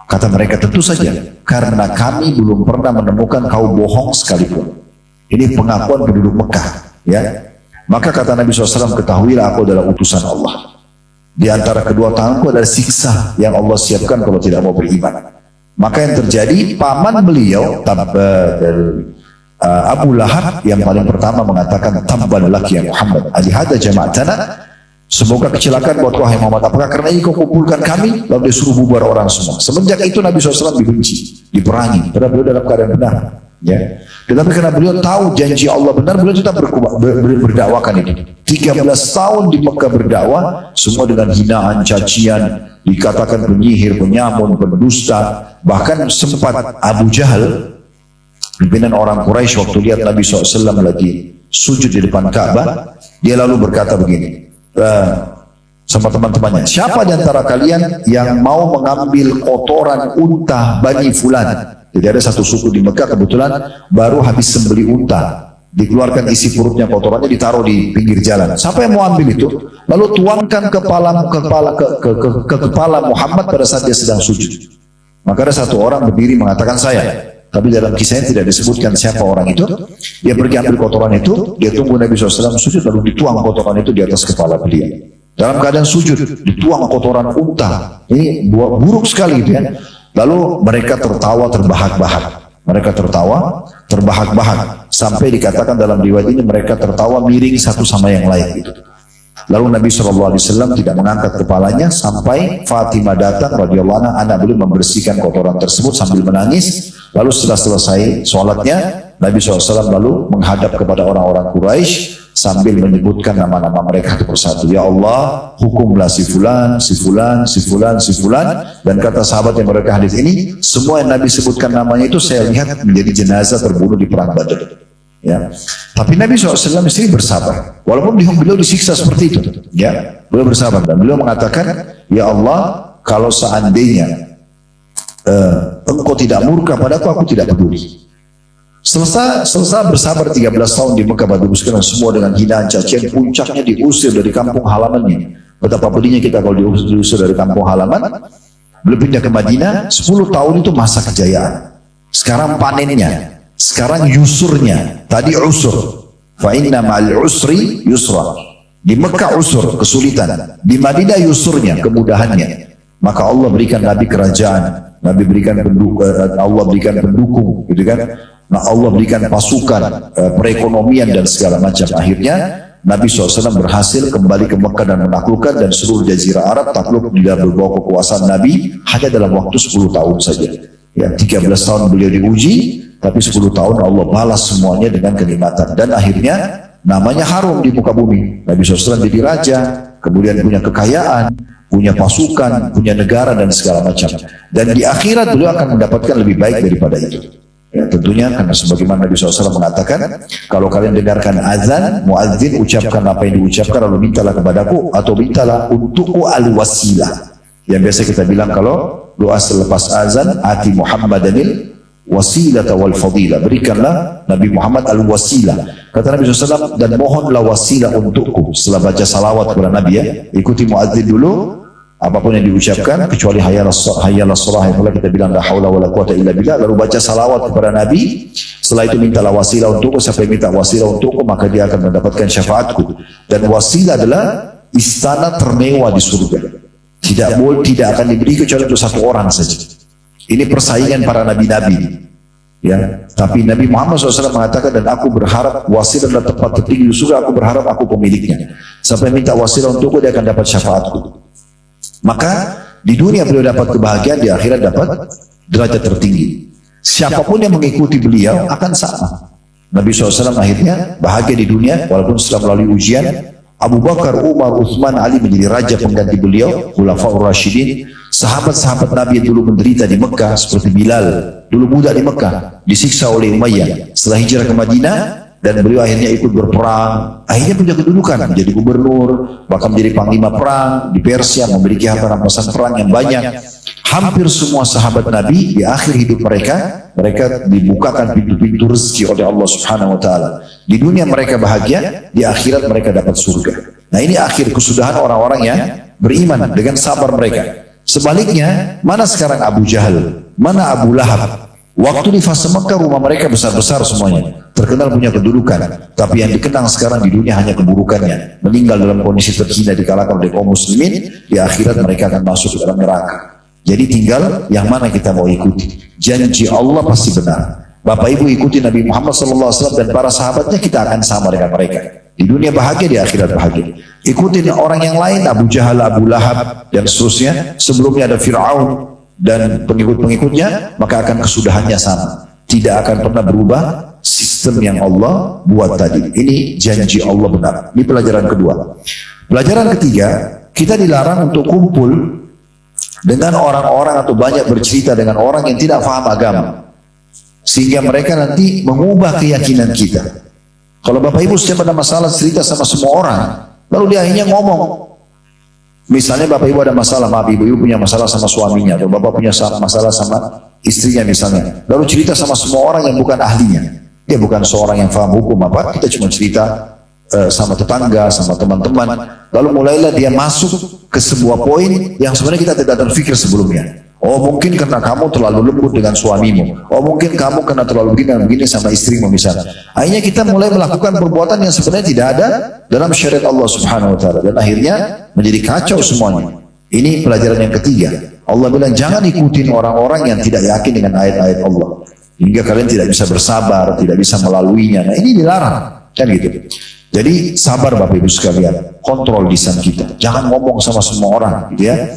Kata mereka, tentu saja, karena kami belum pernah menemukan kau bohong sekalipun. Ini pengakuan penduduk Mekah, ya. Maka kata Nabi SAW, ketahuilah aku adalah utusan Allah. Di antara kedua tanganku adalah siksa yang Allah siapkan kalau tidak mau beriman. Maka yang terjadi, paman beliau Abu Lahab yang paling pertama mengatakan, tabban lak ya Muhammad, alihada jama'atana, semoga kecelakaan buat wahai Muhammad, apakah karena ini kau kumpulkan kami? Lalu dia suruh bubar orang semua. Semenjak itu Nabi SAW dibenci, diperangi, karena beliau dalam keadaan benar, ya. Tetapi karena beliau tahu janji Allah benar, beliau tetap berdakwakan ini. 13 tahun di Mekah berdakwah, semua dengan hinaan, cacian, dikatakan penyihir, penyamun, pendusta. Bahkan sempat Abu Jahal, pimpinan orang Quraisy, waktu lihat Nabi SAW lagi sujud di depan Ka'bah, dia lalu berkata begini sama teman-temannya, siapa di antara kalian yang mau mengambil kotoran unta Bani Fulan? Jadi ada satu suku di Mekah kebetulan baru habis sembeli unta, dikeluarkan isi perutnya, kotorannya ditaruh di pinggir jalan. Siapa yang mau ambil itu? Lalu tuangkan kepala Muhammad pada saat dia sedang sujud. Maka ada satu orang berdiri mengatakan saya. Tapi dalam kisahnya tidak disebutkan siapa orang itu. Dia pergi ambil kotoran itu, dia tunggu Nabi SAW sujud, lalu dituang kotoran itu di atas kepala beliau. Dalam keadaan sujud, dituang kotoran unta. Ini buruk sekali gitu ya. Lalu mereka tertawa terbahak-bahak. Mereka tertawa terbahak-bahak. Sampai dikatakan dalam riwayat ini mereka tertawa miring satu sama yang lain gitu. Lalu Nabi SAW tidak mengangkat kepalanya sampai Fatimah datang radhiyallahu anha, anak beliau, membersihkan kotoran tersebut sambil menangis. Lalu setelah selesai sholatnya, Nabi SAW lalu menghadap kepada orang-orang Quraisy sambil menyebutkan nama-nama mereka satu persatu. Ya Allah, hukumlah si fulan, si fulan, si fulan, si fulan. Dan kata sahabat yang mereka hadis ini, semua yang Nabi sebutkan namanya itu saya lihat menjadi jenazah terbunuh di perang Badar. Ya. Tapi Nabi SAW istri bersabar, walaupun beliau disiksa seperti itu. Ya, beliau bersabar dan beliau mengatakan, Ya Allah, kalau seandainya engkau tidak murka padaku, aku tidak peduli. Selesai bersabar 13 tahun di Mekah, Bapak Ibu sekalian, semua dengan hinaan, cacian, puncaknya diusir dari kampung halamannya. Betapa pedihnya kita kalau diusir dari kampung halaman. Beliau pindah ke Madinah, 10 tahun itu masa kejayaan. Sekarang panennya, sekarang yusurnya. Tadi usur. Fa inna ma'al usri yusra. Di Mekah usur, kesulitan. Di Madinah yusurnya, kemudahannya. Maka Allah berikan Nabi kerajaan. Nabi berikan Allah berikan pendukung, gitu kan? Nah, Allah berikan pasukan, perekonomian dan segala macam. Akhirnya Nabi SAW berhasil kembali ke Mekah dan menaklukkan, dan seluruh Jazirah Arab takluk di bawah kekuasaan Nabi hanya dalam waktu 10 tahun saja. Ya, 13 tahun beliau diuji, tapi 10 tahun Allah balas semuanya dengan kenikmatan. Dan akhirnya namanya harum di muka bumi. Nabi SAW jadi raja, kemudian punya kekayaan, punya pasukan, punya negara dan segala macam. Dan di akhirat beliau akan mendapatkan lebih baik daripada itu. Ya, tentunya karena sebagaimana Nabi SAW mengatakan, kalau kalian dengarkan azan, muadzin ucapkan apa yang diucapkan lalu mintalah kepadaku atau mintalah untukku al-wasilah. Yang biasa kita bilang kalau doa selepas azan, ati Muhammadanil wasilata wal fadilah. Berikanlah Nabi Muhammad al-wasilah. Kata Nabi SAW, dan mohonlah wasilah untukku. Setelah baca salawat kepada Nabi ya, ikuti muadzin dulu. Apapun yang diucapkan kecuali hayyalas shalah yang kita bilang la haula wala quwata illa billah, lalu baca salawat kepada Nabi. Setelah itu mintalah wasilah untukku. Siapa yang minta wasilah untukku maka dia akan mendapatkan syafaatku. Dan wasilah adalah istana termewah di surga. Tidak akan diberi kecuali untuk satu orang saja. Ini persaingan para nabi-nabi. Ya, tapi Nabi Muhammad SAW mengatakan, dan aku berharap wasilah adalah tempat tertinggi di surga. Aku berharap aku pemiliknya. Siapa yang minta wasilah untukku dia akan dapat syafaatku. Maka di dunia beliau dapat kebahagiaan, di akhirat dapat derajat tertinggi. Siapapun yang mengikuti beliau akan sama. Nabi SAW akhirnya bahagia di dunia walaupun setelah melalui ujian. Abu Bakar, Umar, Uthman, Ali menjadi raja pengganti beliau, Khulafaur Rasyidin. Sahabat-sahabat Nabi yang dulu menderita di Mekah seperti Bilal, dulu budak di Mekah, disiksa oleh Umayyah. Setelah hijrah ke Madinah dan beliau akhirnya ikut berperang, akhirnya punya kedudukan menjadi gubernur, bahkan menjadi panglima perang di Persia, memiliki harta rampasan perang yang banyak. Hampir semua sahabat Nabi di akhir hidup mereka dibukakan pintu-pintu rezeki oleh Allah Subhanahu wa taala. Di dunia mereka bahagia, di akhirat mereka dapat surga. Nah, ini akhir kesudahan orang-orang yang beriman dengan sabar mereka. Sebaliknya, mana sekarang Abu Jahal, mana Abu Lahab? Waktu di fase Mekah rumah mereka besar-besar semuanya, terkenal punya kedudukan. Tapi yang dikenang sekarang di dunia hanya keburukannya. Meninggal dalam kondisi terhina dikalahkan oleh kaum muslimin, di akhirat mereka akan masuk ke dalam neraka. Jadi tinggal yang mana kita mau ikuti. Janji Allah pasti benar. Bapak Ibu ikuti Nabi Muhammad SAW dan para sahabatnya, kita akan sama dengan mereka. Di dunia bahagia, di akhirat bahagia. Ikutin orang yang lain, Abu Jahal, Abu Lahab, dan seterusnya. Sebelumnya ada Fir'aun dan pengikut-pengikutnya, maka akan kesudahannya sama. Tidak akan pernah berubah sistem yang Allah buat tadi. Ini janji Allah benar. Ini pelajaran kedua. Pelajaran ketiga, kita dilarang untuk kumpul dengan orang-orang atau banyak bercerita dengan orang yang tidak paham agama, sehingga mereka nanti mengubah keyakinan kita. Kalau Bapak Ibu setiap ada masalah cerita sama semua orang, lalu dia akhirnya ngomong. Misalnya Bapak Ibu ada masalah, maaf Ibu punya masalah sama suaminya, atau Bapak punya masalah sama istrinya misalnya, lalu cerita sama semua orang yang bukan ahlinya. Dia bukan seorang yang paham hukum apa, kita cuma cerita sama tetangga, sama teman-teman. Lalu mulailah dia masuk ke sebuah poin yang sebenarnya kita tidak terfikir sebelumnya. Oh mungkin karena kamu terlalu lembut dengan suamimu. Oh mungkin kamu karena terlalu begini dan begini sama istrimu misalnya. Akhirnya kita mulai melakukan perbuatan yang sebenarnya tidak ada dalam syariat Allah Subhanahu Wa Taala, dan akhirnya menjadi kacau semuanya. Ini pelajaran yang ketiga. Allah bilang jangan ikutin orang-orang yang tidak yakin dengan ayat-ayat Allah, hingga kalian tidak bisa bersabar, tidak bisa melaluinya. Nah ini dilarang, kan gitu. Jadi sabar Bapak Ibu sekalian, kontrol lisan kita. Jangan ngomong sama semua orang, gitu ya.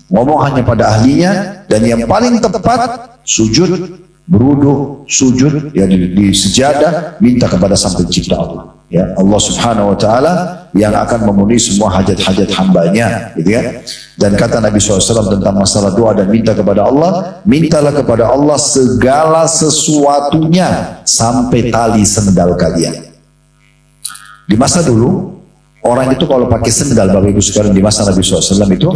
Ngomong hanya pada ahlinya, dan yang paling tepat sujud, berudu, sujud ya di sejadah, minta kepada Sang Pencipta Allah. Ya, Allah Subhanahu Wa Taala yang akan memenuhi semua hajat-hajat hambanya, gitu ya. Dan kata Nabi SAW tentang masalah doa dan minta kepada Allah, mintalah kepada Allah segala sesuatunya sampai tali sendal kalian. Di masa dulu, orang itu kalau pakai sendal, Bapak Ibu sekalian, di masa Nabi SAW itu,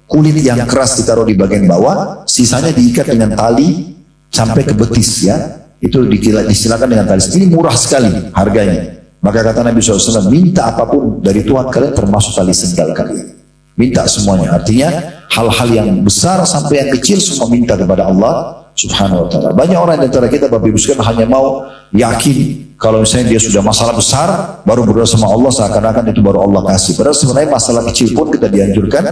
kulit yang keras ditaruh di bagian bawah, sisanya diikat dengan tali sampai ke betis ya. Itu disilakan dengan tali. Ini murah sekali harganya. Maka kata Nabi SAW, minta apapun dari Tuhan kalian termasuk tali sendal kalian. Minta semuanya. Artinya hal-hal yang besar sampai yang kecil semua minta kepada Allah Subhanahu Wa Taala. Banyak orang di antara kita Bapak Ibu sekalian hanya mau yakin kalau misalnya dia sudah masalah besar baru berdoa sama Allah, seakan-akan itu baru Allah kasih. Padahal sebenarnya masalah kecil pun kita dianjurkan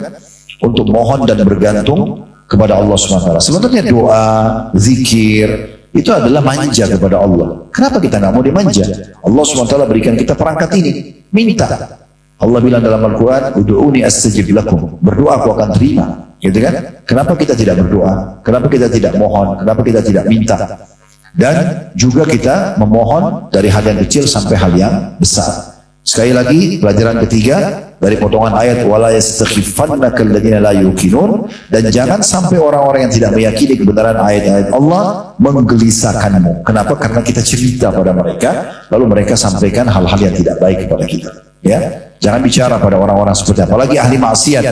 untuk mohon dan bergantung kepada Allah Subhanahu Wa Taala. Sebenarnya doa, zikir itu adalah manja kepada Allah. Kenapa kita nggak mau dimanja? Allah Subhanahu Wa Taala berikan kita perangkat ini, minta. Allah bilang dalam Al-Quran, "Ud'uni astajib lakum." Berdoa aku akan terima. Gitu kan? Kenapa kita tidak berdoa? Kenapa kita tidak mohon? Kenapa kita tidak minta? Dan juga kita memohon dari hal yang kecil sampai hal yang besar. Sekali lagi, pelajaran ketiga dari potongan ayat wala yastakhifannaka alladziina la yuqinun, dan jangan sampai orang-orang yang tidak meyakini kebenaran ayat-ayat Allah menggelisahkanmu. Kenapa? Karena kita cerita pada mereka, lalu mereka sampaikan hal-hal yang tidak baik kepada kita. Ya, jangan bicara pada orang-orang seperti apalagi ahli maksiat.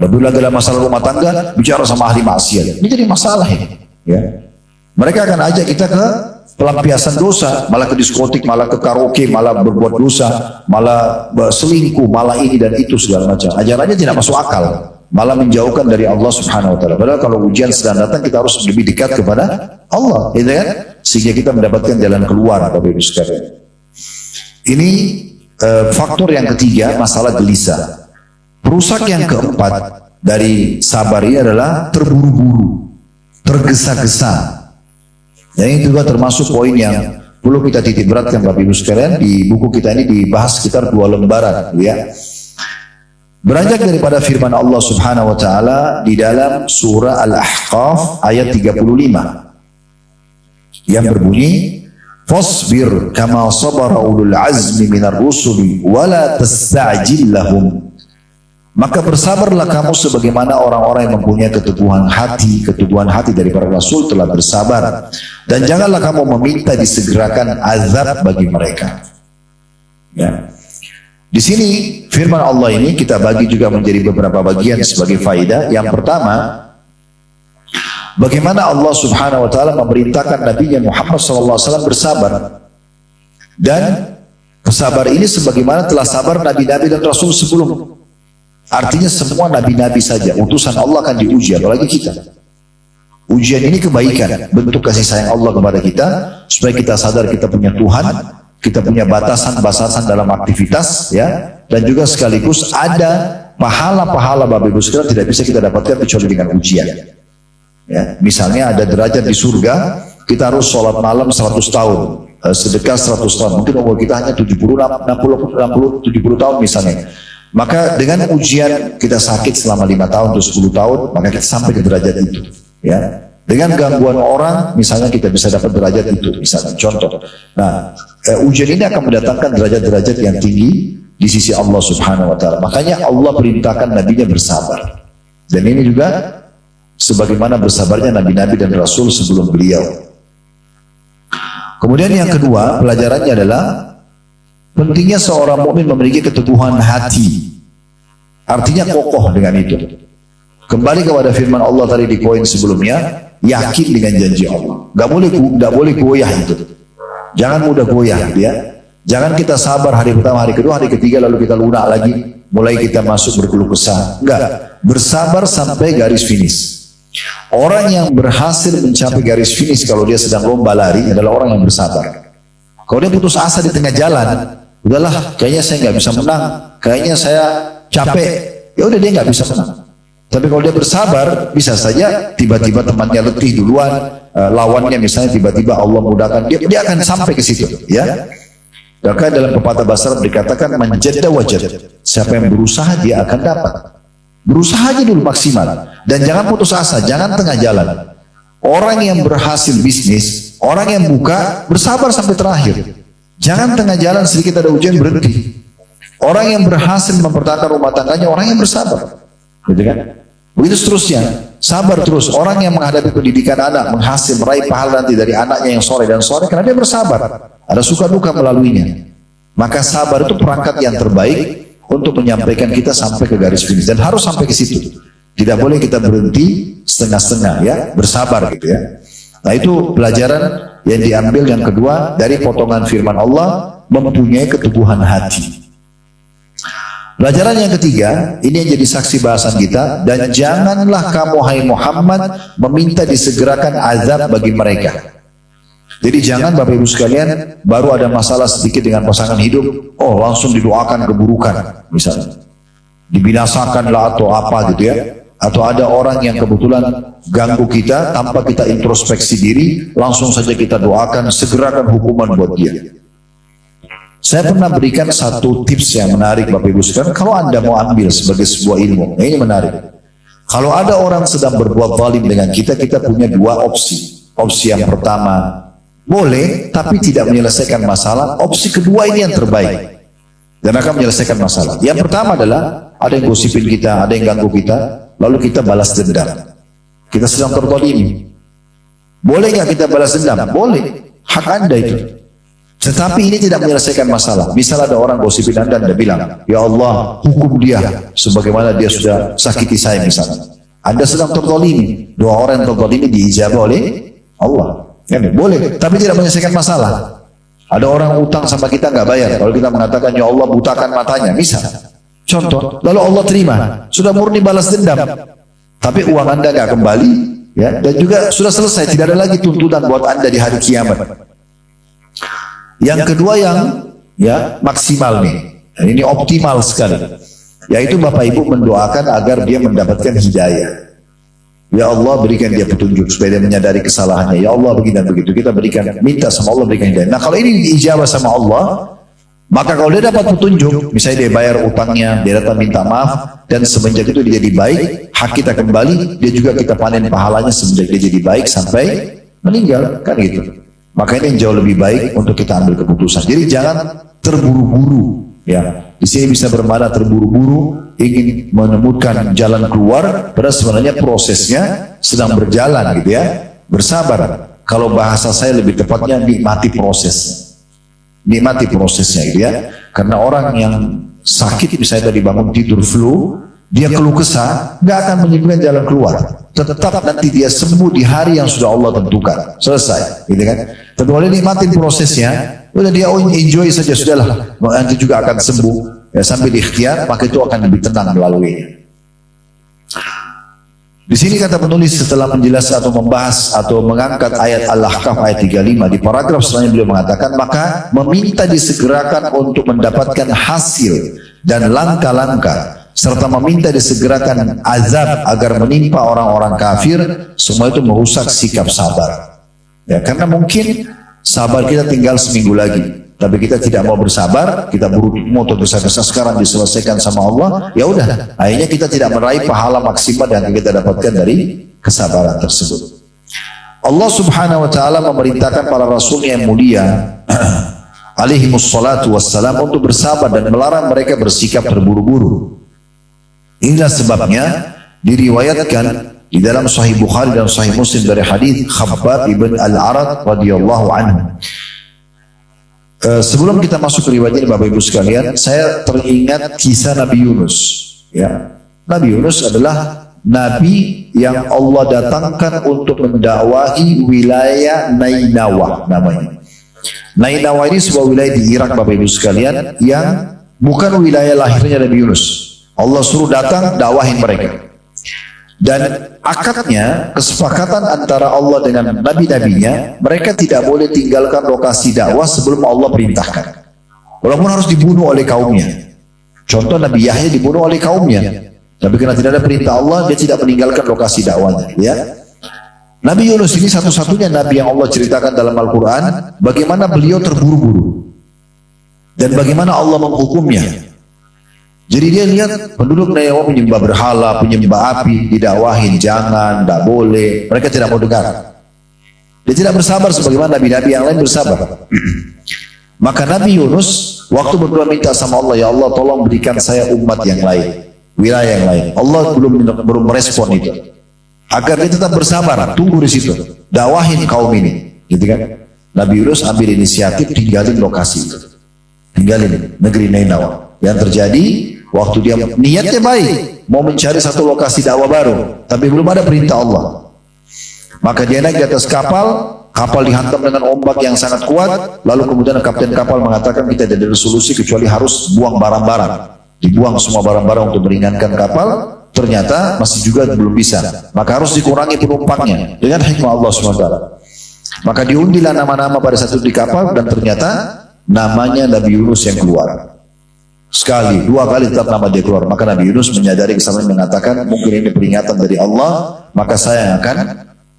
Apabila dalam masalah rumah tangga bicara sama ahli maksiat, ini jadi masalah ini. Ya, mereka akan ajak kita ke pelampiasan dosa, malah ke diskotik, malah ke karaoke, malah berbuat dosa, malah selingkuh, malah ini dan itu segala macam. Ajarannya tidak masuk akal, malah menjauhkan dari Allah Subhanahu wa taala. Padahal kalau ujian sedang datang kita harus lebih dekat kepada Allah, gitu kan? Sehingga kita mendapatkan jalan keluar, Bapak Ibu sekalian. Ini faktor yang ketiga, masalah gelisah. Perusak yang keempat dari sabar ini adalah terburu-buru, tergesa-gesa. Dan ini juga termasuk poin yang perlu kita titik beratkan Bapak Ibu sekalian. Di buku kita ini dibahas sekitar 2 lembaran, ya. Beranjak daripada firman Allah Subhanahu wa taala di dalam surah Al-Ahqaf ayat 35 yang berbunyi, "Fasbir kama sabara ulul azmi minar rusuli wa la tasta'jil lahum." Maka bersabarlah kamu sebagaimana orang-orang yang mempunyai keteguhan hati dari para rasul telah bersabar. Dan janganlah kamu meminta disegerakan azab bagi mereka. Ya. Di sini firman Allah ini kita bagi juga menjadi beberapa bagian sebagai faedah. Yang pertama, bagaimana Allah Subhanahu wa taala memerintahkan Nabi Muhammad SAW bersabar. Dan bersabar ini sebagaimana telah sabar nabi-nabi dan rasul sebelum. Artinya semua nabi-nabi saja, utusan Allah akan diuji, apalagi kita. Ujian ini kebaikan, bentuk kasih sayang Allah kepada kita, supaya kita sadar kita punya Tuhan, kita punya batasan-batasan dalam aktivitas, ya, dan juga sekaligus ada pahala-pahala Bapak Ibu sekalian tidak bisa kita dapatkan kecuali dengan ujian. Ya, misalnya ada derajat di surga, kita harus sholat malam 100 tahun, sedekah 100 tahun, mungkin umur kita hanya 70 tahun misalnya. Maka dengan ujian kita sakit selama 5 tahun atau 10 tahun, maka kita sampai ke derajat itu. Ya, dengan gangguan orang, misalnya kita bisa dapat derajat itu, misalnya contoh. Nah, ujian ini akan mendatangkan derajat-derajat yang tinggi di sisi Allah Subhanahu Wa Taala. Makanya Allah perintahkan nabinya bersabar. Dan ini juga sebagaimana bersabarnya nabi-nabi dan rasul sebelum beliau. Kemudian yang kedua, pelajarannya adalah pentingnya seorang mukmin memiliki keteguhan hati. Artinya kokoh dengan itu. Kembali kepada firman Allah tadi di poin sebelumnya, yakin dengan janji Allah. Gak boleh goyah itu. Jangan mudah goyah, ya. Jangan kita sabar hari pertama, hari kedua, hari ketiga lalu kita lunak lagi, mulai kita masuk berkeluh kesah. Enggak, bersabar sampai garis finish. Orang yang berhasil mencapai garis finish kalau dia sedang lomba lari adalah orang yang bersabar. Kalau dia putus asa di tengah jalan, udahlah, kayaknya saya nggak bisa menang, kayaknya saya capek, ya udah dia nggak bisa menang. Tapi kalau dia bersabar, bisa saja tiba-tiba temannya letih duluan, lawannya misalnya tiba-tiba Allah mudahkan, dia akan sampai ke situ, ya. Maka dalam pepatah bahasa Arab dikatakan manjadda wajad. Siapa yang berusaha dia akan dapat. Berusaha aja dulu maksimal dan jangan putus asa, jangan tengah jalan. Orang yang berhasil bisnis, orang yang buka bersabar sampai terakhir. Jangan tengah jalan sedikit ada ujian berhenti. Orang yang berhasil mempertahankan rumah tangganya orang yang bersabar, gitu kan? Begitu seterusnya, sabar terus. Orang yang menghadapi pendidikan anak, menghasil meraih pahala nanti dari anaknya yang soleh dan soleh karena dia bersabar. Ada suka duka melaluinya. Maka sabar itu perangkat yang terbaik untuk menyampaikan kita sampai ke garis finish dan harus sampai ke situ. Tidak boleh kita berhenti setengah-setengah, ya, bersabar gitu ya. Nah itu pelajaran yang diambil yang kedua dari potongan firman Allah, mempunyai keteguhan hati. Pelajaran yang ketiga, ini yang jadi saksi bahasan kita, dan janganlah kamu hai Muhammad meminta disegerakan azab bagi mereka. Jadi jangan Bapak Ibu sekalian baru ada masalah sedikit dengan pasangan hidup, oh langsung didoakan keburukan, misalnya dibinasakanlah atau apa gitu ya. Atau ada orang yang kebetulan ganggu kita tanpa kita introspeksi diri, langsung saja kita doakan segerakan hukuman buat dia. Saya pernah berikan satu tips yang menarik Bapak Ibu sekalian, kalau Anda mau ambil sebagai sebuah ilmu, ini menarik. Kalau ada orang sedang berbuat zalim dengan kita, kita punya dua opsi. Opsi yang pertama, boleh tapi tidak menyelesaikan masalah. Opsi kedua ini yang terbaik. dan akan menyelesaikan masalah. Yang pertama adalah ada yang gosipin kita, ada yang ganggu kita, lalu kita balas dendam. Kita sedang terzalimi. Boleh nggak kita balas dendam? Boleh, hak Anda itu. Tetapi ini tidak menyelesaikan masalah. Misal ada orang gosipin Anda bilang, ya Allah, hukum dia sebagaimana dia sudah sakiti saya misalnya. Anda sedang terzalimi. Doa orang yang terzalimi diijabah oleh Allah. Ya, boleh, tapi tidak menyelesaikan masalah. Ada orang utang sama kita nggak bayar. Kalau kita mengatakan ya Allah butakan matanya, misal. Contoh, lalu Allah terima, sudah murni balas dendam. Tapi uang Anda nggak kembali, ya, dan juga sudah selesai, tidak ada lagi tuntutan buat Anda di hari kiamat. Yang kedua yang ya maksimal nih, dan ini optimal sekali, yaitu Bapak Ibu mendoakan agar dia mendapatkan hidayah. Ya Allah berikan dia petunjuk supaya dia menyadari kesalahannya. Ya Allah begini dan begitu. Kita berikan, minta sama Allah berikan hidayah. Nah kalau ini diijabah sama Allah, maka kalau dia dapat petunjuk, misalnya dia bayar utangnya, dia datang minta maaf, dan semenjak itu dia jadi baik, hak kita kembali, dia juga kita panen pahalanya semenjak dia jadi baik sampai meninggal, kan gitu. Maka ini yang jauh lebih baik untuk kita ambil keputusan. Jadi jangan terburu-buru, ya. Di sini bisa bermakna terburu-buru, ingin menemukan jalan keluar, padahal sebenarnya prosesnya sedang berjalan, gitu ya. Bersabar. Kalau bahasa saya lebih tepatnya nikmati prosesnya. Nikmati prosesnya, gitu ya. Karena orang yang sakit, misalnya tadi bangun tidur flu, dia keluh kesah, nggak akan menyebutkan jalan keluar. Tetap nanti dia sembuh di hari yang sudah Allah tentukan. Selesai, gitu kan? Tapi kalau nikmatin prosesnya, udah dia enjoy saja, sudahlah. Nanti juga akan sembuh. Ya, sampai di ikhtiar, maka itu akan lebih tenang melaluinya. Di sini kata penulis setelah menjelaskan atau membahas atau mengangkat ayat Al-Ahqaf ayat 35 di paragraf selanjutnya beliau mengatakan maka meminta disegerakan untuk mendapatkan hasil dan langkah-langkah serta meminta disegerakan azab agar menimpa orang-orang kafir, semua itu merusak sikap sabar. Ya, karena mungkin sabar kita tinggal seminggu lagi, tapi kita tidak mau bersabar, kita mau tergesa-gesa sekarang diselesaikan sama Allah, ya udah, akhirnya kita tidak meraih pahala maksimal yang kita dapatkan dari kesabaran tersebut. Allah Subhanahu wa taala memerintahkan para rasulnya yang mulia alaihimus salatu wassalam untuk bersabar dan melarang mereka bersikap terburu-buru. Inilah sebabnya diriwayatkan di dalam Sahih Bukhari dan Sahih Muslim dari hadis Khabbab ibn Al-Arad radhiyallahu anhu. Sebelum kita masuk ke riwayat ini Bapak Ibu sekalian, saya teringat kisah Nabi Yunus. Ya, Nabi Yunus adalah Nabi yang Allah datangkan untuk mendakwahi wilayah Nainawa namanya. Nainawa ini sebuah wilayah di Irak Bapak Ibu sekalian yang bukan wilayah lahirnya Nabi Yunus. Allah suruh datang dakwahin mereka. Dan akadnya, kesepakatan antara Allah dengan nabi-nabinya, mereka tidak boleh tinggalkan lokasi dakwah sebelum Allah perintahkan. Walaupun harus dibunuh oleh kaumnya. Contoh Nabi Yahya dibunuh oleh kaumnya. Tapi karena tidak ada perintah Allah, dia tidak meninggalkan lokasi dakwahnya. Ya. Nabi Yunus ini satu-satunya Nabi yang Allah ceritakan dalam Al-Quran, bagaimana beliau terburu-buru. Dan bagaimana Allah menghukumnya. Jadi dia lihat penduduk Nainawa penyembah berhala, penyembah api, didakwahin, jangan, tidak boleh. Mereka tidak mau dengar. Dia tidak bersabar sebagaimana nabi-nabi yang lain bersabar. Maka Nabi Yunus waktu berdoa minta sama Allah, ya Allah tolong berikan saya umat yang lain, wilayah yang lain. Allah belum merespon itu. Agar dia tetap bersabar, tunggu di situ, dakwahin kaum ini, gitu kan? Nabi Yunus ambil inisiatif tinggalin lokasi itu, tinggalin negeri Nainawa. Yang terjadi waktu dia niatnya baik, mau mencari satu lokasi dakwah baru, tapi belum ada perintah Allah. Maka dia naik di atas kapal, kapal dihantam dengan ombak yang sangat kuat, lalu kemudian kapten kapal mengatakan kita tidak ada solusi kecuali harus buang barang-barang. Dibuang semua barang-barang untuk meringankan kapal, ternyata masih juga belum bisa. Maka harus dikurangi penumpangnya dengan hikmah Allah SWT. Maka diundilah nama-nama pada satu di kapal dan ternyata namanya Nabi Yunus yang keluar. Sekali, dua kali tetap nama dia keluar. Maka Nabi Yunus menyadari kesalahan mengatakan mungkin ini peringatan dari Allah, maka saya yang akan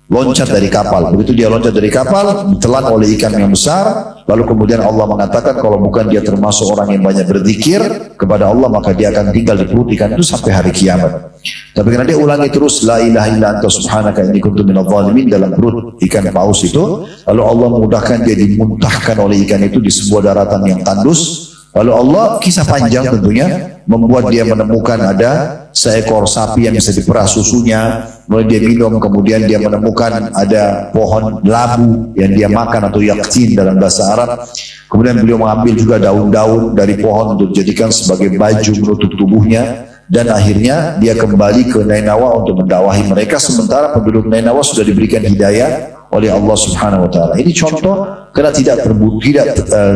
loncat dari kapal. Begitu dia loncat dari kapal, ditelan oleh ikan yang besar. Lalu kemudian Allah mengatakan kalau bukan dia termasuk orang yang banyak berzikir kepada Allah, maka dia akan tinggal di perut ikan itu sampai hari kiamat. Tapi karena dia ulangi terus la ilaha illa anta subhanaka inni kuntu minadh dhalimin dalam perut ikan paus itu, lalu Allah memudahkan dia dimuntahkan oleh ikan itu di sebuah daratan yang tandus. Lalu Allah, kisah panjang tentunya, membuat dia menemukan ada seekor sapi yang bisa diperah susunya, kemudian dia minum, kemudian dia menemukan ada pohon labu yang dia makan atau yaktin dalam bahasa Arab. Kemudian beliau mengambil juga daun-daun dari pohon untuk dijadikan sebagai baju menutup tubuhnya. Dan akhirnya dia kembali ke Nainawa untuk mendakwahi mereka, sementara penduduk Nainawa sudah diberikan hidayah oleh Allah Subhanahu wa taala. Ini contoh karena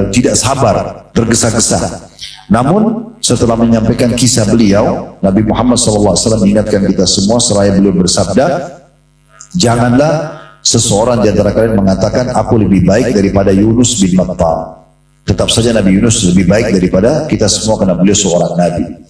tidak sabar, tergesa-gesa. Namun setelah menyampaikan kisah beliau, Nabi Muhammad SAW mengingatkan kita semua seraya beliau bersabda, janganlah seseorang di antara kalian mengatakan aku lebih baik daripada Yunus bin Matta. Tetap saja Nabi Yunus lebih baik daripada kita semua karena beliau seorang Nabi.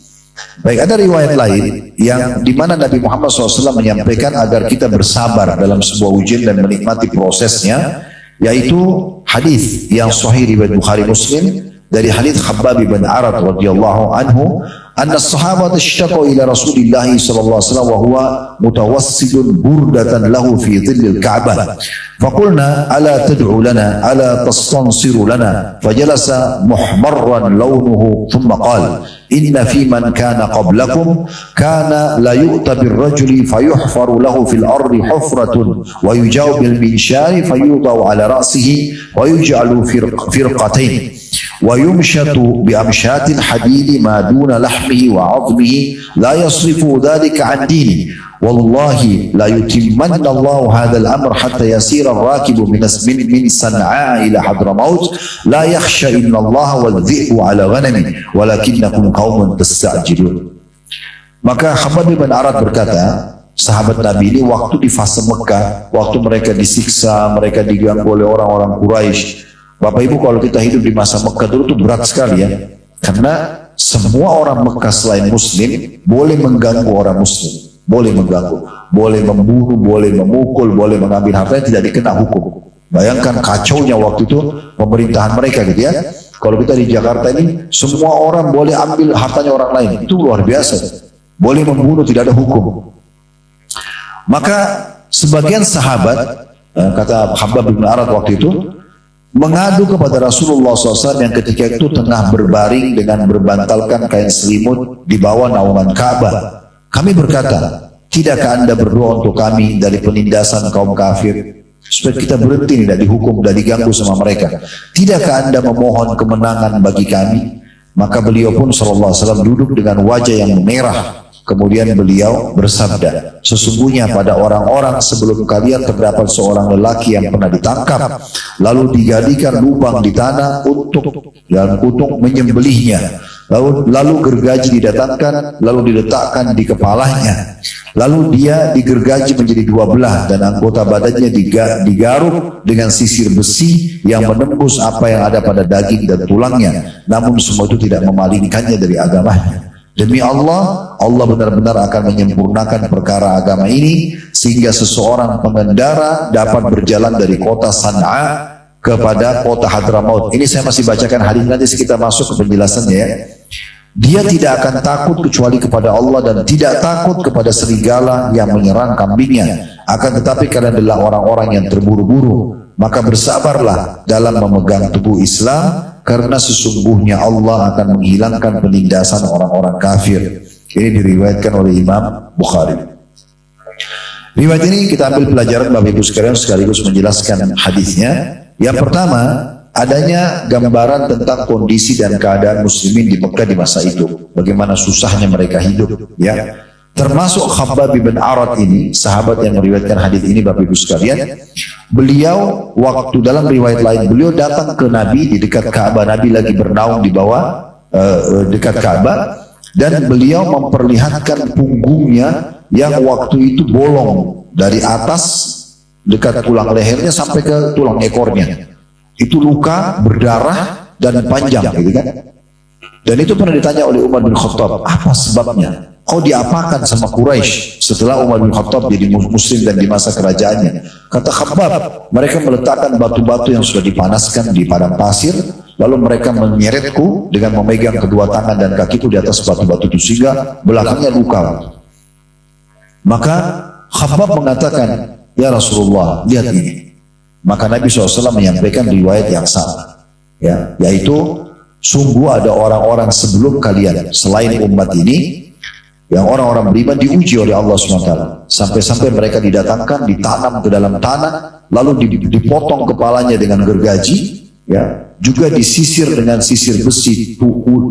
Baik, ada riwayat lain yang di mana Nabi Muhammad SAW menyampaikan agar kita bersabar dalam sebuah ujian dan menikmati prosesnya, yaitu hadis yang sahih riwayat Bukhari Muslim dari hadis Khabbab bin Arad radhiyallahu anhu, anna sahabat ishtaqu ila Rasulillah sallallahu alaihi wasallam wa huwa mutawassidun burdatan lahu fi dhillil Ka'bah. فقلنا ألا تدعو لنا ألا تستنصر لنا فجلس محمرا لونه ثم قال إن في من كان قبلكم كان لا يؤتى بالرجل فيحفر له في الأرض حفرة ويجاو بالمنشار فيوضع على رأسه ويجعل فرقتين ويمشط بأمشات الحديد ما دون لحمه وعظمه لا يصرف ذلك عن دينه والله لا يتمن الله هذا الأمر حتى يسير الراكب من صنعاء إلى حضرموت لا يخشى إن الله والذئب على غنمه ولكنكم قوم تستعجلون. Maka Khabbab bin Arad berkata, sahabat Nabi ini waktu di fase Mekah, waktu mereka disiksa, mereka diganggu oleh orang-orang Quraisy. Bapak Ibu, kalau kita hidup di masa Mekah dulu itu berat sekali ya, karena semua orang Mekah selain Muslim boleh mengganggu orang Muslim. Boleh mengganggu, boleh membunuh, boleh memukul, boleh mengambil hartanya, tidak dikena hukum. Bayangkan kacaunya waktu itu pemerintahan mereka gitu ya. Kalau kita di Jakarta ini, semua orang boleh ambil hartanya orang lain. Itu luar biasa. Boleh membunuh, tidak ada hukum. Maka sebagian sahabat, kata Khabbab bin Arad waktu itu, mengadu kepada Rasulullah SAW yang ketika itu tengah berbaring dengan berbantalkan kain selimut di bawah naungan Ka'bah. Kami berkata, tidakkah Anda berdoa untuk kami dari penindasan kaum kafir? Supaya kita berhenti, tidak dihukum, tidak diganggu sama mereka. Tidakkah Anda memohon kemenangan bagi kami? Maka beliau pun SAW duduk dengan wajah yang merah. Kemudian beliau bersabda, sesungguhnya pada orang-orang sebelum kalian terdapat seorang lelaki yang pernah ditangkap, lalu digalikan lubang di tanah untuk menyembelihnya. Lalu gergaji didatangkan, lalu diletakkan di kepalanya. Lalu dia digergaji menjadi dua belah dan anggota badannya digaruk dengan sisir besi yang menembus apa yang ada pada daging dan tulangnya. Namun semua itu tidak memalingkannya dari agamanya. Demi Allah, Allah benar-benar akan menyempurnakan perkara agama ini sehingga seseorang pengendara dapat berjalan dari kota San'a kepada kota Hadramaut. Ini saya masih bacakan hadis, nanti kita masuk ke penjelasannya ya. Dia tidak akan takut kecuali kepada Allah dan tidak takut kepada serigala yang menyerang kambingnya. Akan tetapi kalian adalah orang-orang yang terburu-buru. Maka bersabarlah dalam memegang teguh Islam, karena sesungguhnya Allah akan menghilangkan penindasan orang-orang kafir. Ini diriwayatkan oleh Imam Bukhari. Riwayat ini kita ambil pelajaran Bapak Ibu sekalian sekaligus menjelaskan hadisnya. Yang pertama, adanya gambaran tentang kondisi dan keadaan muslimin di Mekah di masa itu. Bagaimana susahnya mereka hidup ya. Termasuk Khabbab bin Arad ini, sahabat yang meriwayatkan hadis ini Bapak Ibu sekalian. Beliau waktu dalam riwayat lain, beliau datang ke Nabi di dekat Ka'bah. Nabi lagi bernaung di bawah dekat Ka'bah, dan beliau memperlihatkan punggungnya yang waktu itu bolong dari atas dekat tulang lehernya sampai ke tulang ekornya. Itu luka, berdarah, dan panjang gitu kan. Dan itu pernah ditanya oleh Umar bin Khattab, apa sebabnya? Kau diapakan sama Quraisy setelah Umar bin Khattab jadi muslim dan di masa kerajaannya? Kata Khabbab, mereka meletakkan batu-batu yang sudah dipanaskan di padang pasir, lalu mereka menyeretku dengan memegang kedua tangan dan kakiku di atas batu-batu itu sehingga belakangnya luka. Maka Khabbab mengatakan, ya Rasulullah, lihat ini. Maka Nabi SAW menyampaikan riwayat yang sama, ya, yaitu sungguh ada orang-orang sebelum kalian selain umat ini yang orang-orang beriman diuji oleh Allah SWT sampai-sampai mereka didatangkan, ditanam ke dalam tanah, lalu dipotong kepalanya dengan gergaji, ya, juga disisir dengan sisir besi,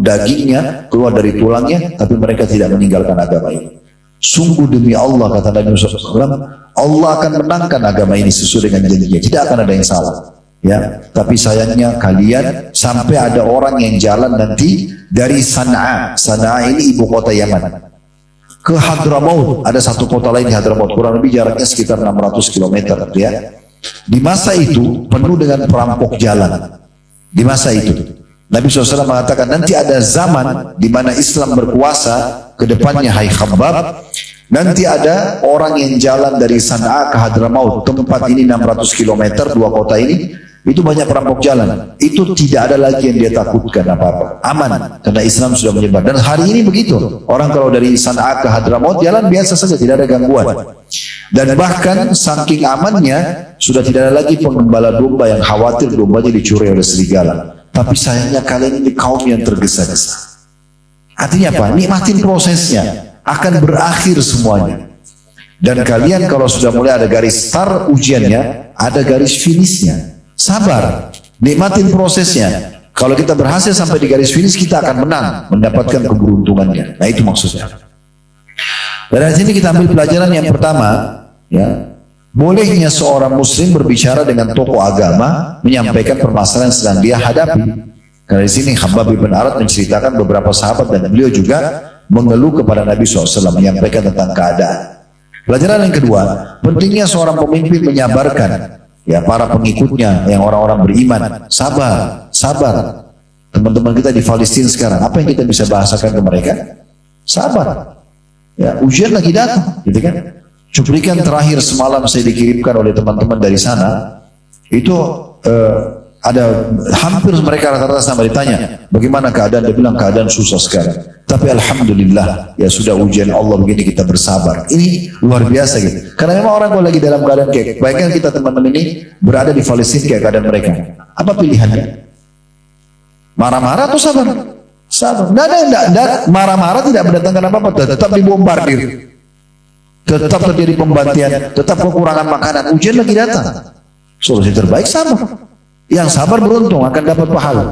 dagingnya keluar dari tulangnya, tapi mereka tidak meninggalkan agama ini. Sungguh demi Allah, kata Nabi SAW, Allah akan menangkan agama ini sesuai dengan janjinya. Tidak akan ada yang salah. Ya, tapi sayangnya kalian sampai ada orang yang jalan nanti dari Sana'a. Sana'a ini ibu kota Yaman, ke Hadramaut. Ada satu kota lain di Hadramaut, kurang lebih jaraknya sekitar 600 km. Ya. Di masa itu penuh dengan perampok jalan. Di masa itu Nabi SAW mengatakan nanti ada zaman di mana Islam berkuasa ke depannya, hai Khabbab, nanti ada orang yang jalan dari Sana'a ke Hadramaut, tempat ini 600 km, dua kota ini, itu banyak perampok jalan. Itu tidak ada lagi yang dia takutkan apa-apa, aman, karena Islam sudah menyebar. Dan hari ini begitu, orang kalau dari Sana'a ke Hadramaut jalan biasa saja, tidak ada gangguan. Dan bahkan saking amannya, sudah tidak ada lagi penggembala domba yang khawatir dombanya dicuri oleh serigala. Tapi sayangnya kalian ini kaum yang tergesa-gesa. Artinya apa? Nikmatin prosesnya, akan berakhir semuanya. Dan kalian kalau sudah mulai ada garis start ujiannya, ada garis finishnya. Sabar, nikmatin prosesnya. Kalau kita berhasil sampai di garis finish, kita akan menang, mendapatkan keberuntungannya. Nah itu maksudnya. Dari sini kita ambil pelajaran yang pertama, ya, bolehnya seorang muslim berbicara dengan tokoh agama, menyampaikan permasalahan yang sedang dia hadapi. Karena di sini Khabbab bin Arat menceritakan beberapa sahabat dan beliau juga mengeluh kepada Nabi SAW, menyampaikan tentang keadaan. Pelajaran yang kedua, pentingnya seorang pemimpin menyabarkan ya para pengikutnya yang orang-orang beriman. Sabar, sabar. Teman-teman kita di Palestina sekarang, apa yang kita bisa bahasakan ke mereka? Sabar. Ya, ujian lagi datang, gitu kan? Cuplikan terakhir semalam saya dikirimkan oleh teman-teman dari sana, itu ada hampir mereka rata-rata sama ditanya, bagaimana keadaan? Dia bilang keadaan susah sekarang. Tapi alhamdulillah, ya sudah ujian Allah begini kita bersabar. Ini luar biasa gitu. Karena memang orang kalau lagi dalam keadaan kayak, bayangkan kita teman-teman ini berada di Palestina kayak keadaan mereka. Apa pilihannya? Marah-marah atau sabar? Sabar. Tidak, marah-marah tidak mendatangkan apa-apa, tetap dibombardir. Tetap terjadi pembantian, tetap kekurangan makanan, ujian lagi datang. Solusi terbaik sabar. Yang sabar beruntung akan dapat pahala.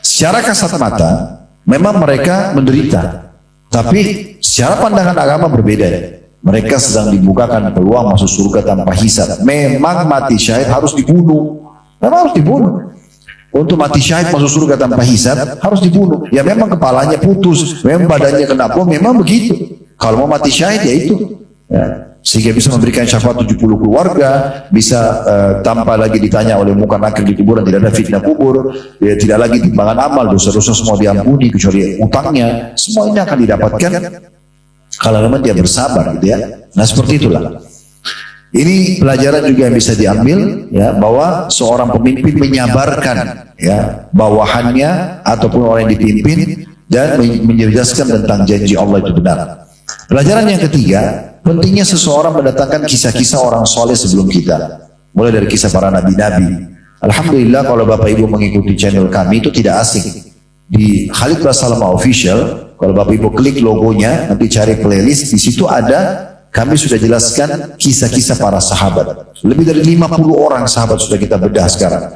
Secara kasat mata memang mereka menderita, tapi secara pandangan agama berbeda. Mereka sedang dibukakan peluang masuk surga tanpa hisab. Memang mati syahid harus dibunuh. Memang harus dibunuh. Untuk mati syahid masuk surga tanpa hisab harus dibunuh. Ya memang kepalanya putus, memang badannya kena bom, memang begitu. Kalau mau mati syahid ya itu. Ya, sehingga bisa memberikan syafaat 70 keluarga, bisa tanpa lagi ditanya oleh muka nakir di kuburan, tidak ada fitnah kubur, ya, tidak lagi timbangan amal, dosa-dosa semua diampuni kecuali utangnya, semua ini akan didapatkan kalau memang dia bersabar, gitu ya. Nah seperti itulah. Ini pelajaran juga yang bisa diambil, ya, bahwa seorang pemimpin menyabarkan ya bawahannya ataupun orang yang dipimpin dan menjelaskan tentang janji Allah itu benar. Pelajaran yang ketiga, pentingnya seseorang mendatangkan kisah-kisah orang soleh sebelum kita. Mulai dari kisah para nabi-nabi. Alhamdulillah kalau Bapak Ibu mengikuti channel kami itu tidak asing. Di Khalid Basalamah Official, kalau Bapak Ibu klik logonya, nanti cari playlist, di situ ada, kami sudah jelaskan kisah-kisah para sahabat. Lebih dari 50 orang sahabat sudah kita bedah sekarang.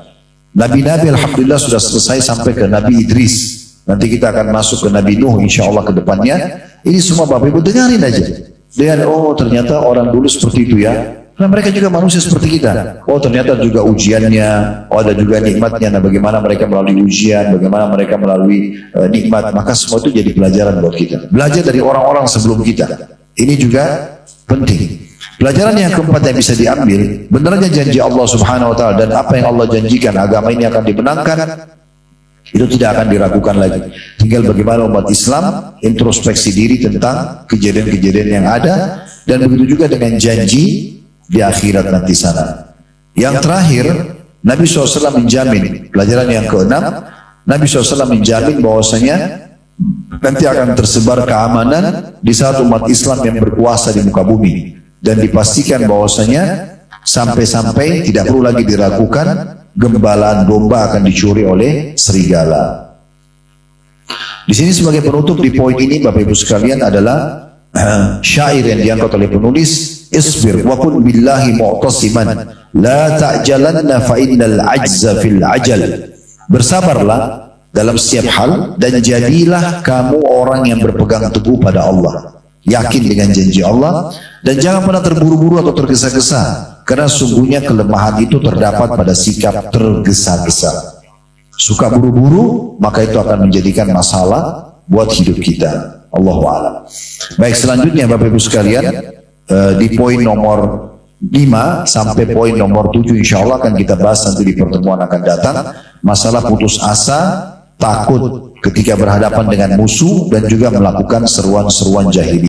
Nabi-nabi Alhamdulillah sudah selesai sampai ke Nabi Idris. Nanti kita akan masuk ke Nabi Nuh insya Allah ke depannya. Ini semua Bapak Ibu dengarin aja. Dan oh ternyata orang dulu seperti itu ya. Karena mereka juga manusia seperti kita. Oh ternyata juga ujiannya. Oh ada juga nikmatnya. Nah bagaimana mereka melalui ujian. Bagaimana mereka melalui nikmat. Maka semua itu jadi pelajaran buat kita. Belajar dari orang-orang sebelum kita. Ini juga penting. Pelajaran yang keempat yang bisa diambil. Benarnya janji Allah Subhanahu Wa Taala. Dan apa yang Allah janjikan. Agama ini akan dimenangkan. Itu tidak akan diragukan lagi. Tinggal bagaimana umat Islam introspeksi diri tentang kejadian-kejadian yang ada. Dan begitu juga dengan janji di akhirat nanti sana. Yang terakhir, Nabi SAW menjamin, pelajaran yang keenam, Nabi SAW menjamin bahwasanya nanti akan tersebar keamanan di saat umat Islam yang berkuasa di muka bumi. Dan dipastikan bahwasanya sampai-sampai tidak perlu lagi diragukan gembalaan domba akan dicuri oleh serigala. Di sini sebagai penutup di poin ini Bapak Ibu sekalian adalah syair yang diangkat oleh penulis, isbir wa kun billahi mu'tasiman la ta'jalanna fa innal ajza fil ajal. Bersabarlah dalam setiap hal dan jadilah kamu orang yang berpegang teguh pada Allah, yakin dengan janji Allah, dan jangan pernah terburu-buru atau tergesa-gesa, karena sungguhnya kelemahan itu terdapat pada sikap tergesa-gesa. Suka buru-buru, maka itu akan menjadikan masalah buat hidup kita. Allahu a'lam. Baik, selanjutnya Bapak Ibu sekalian, di poin nomor 5 sampai poin nomor 7 insya Allah akan kita bahas nanti di pertemuan akan datang. Masalah putus asa, takut ketika berhadapan dengan musuh, dan juga melakukan seruan-seruan jahili.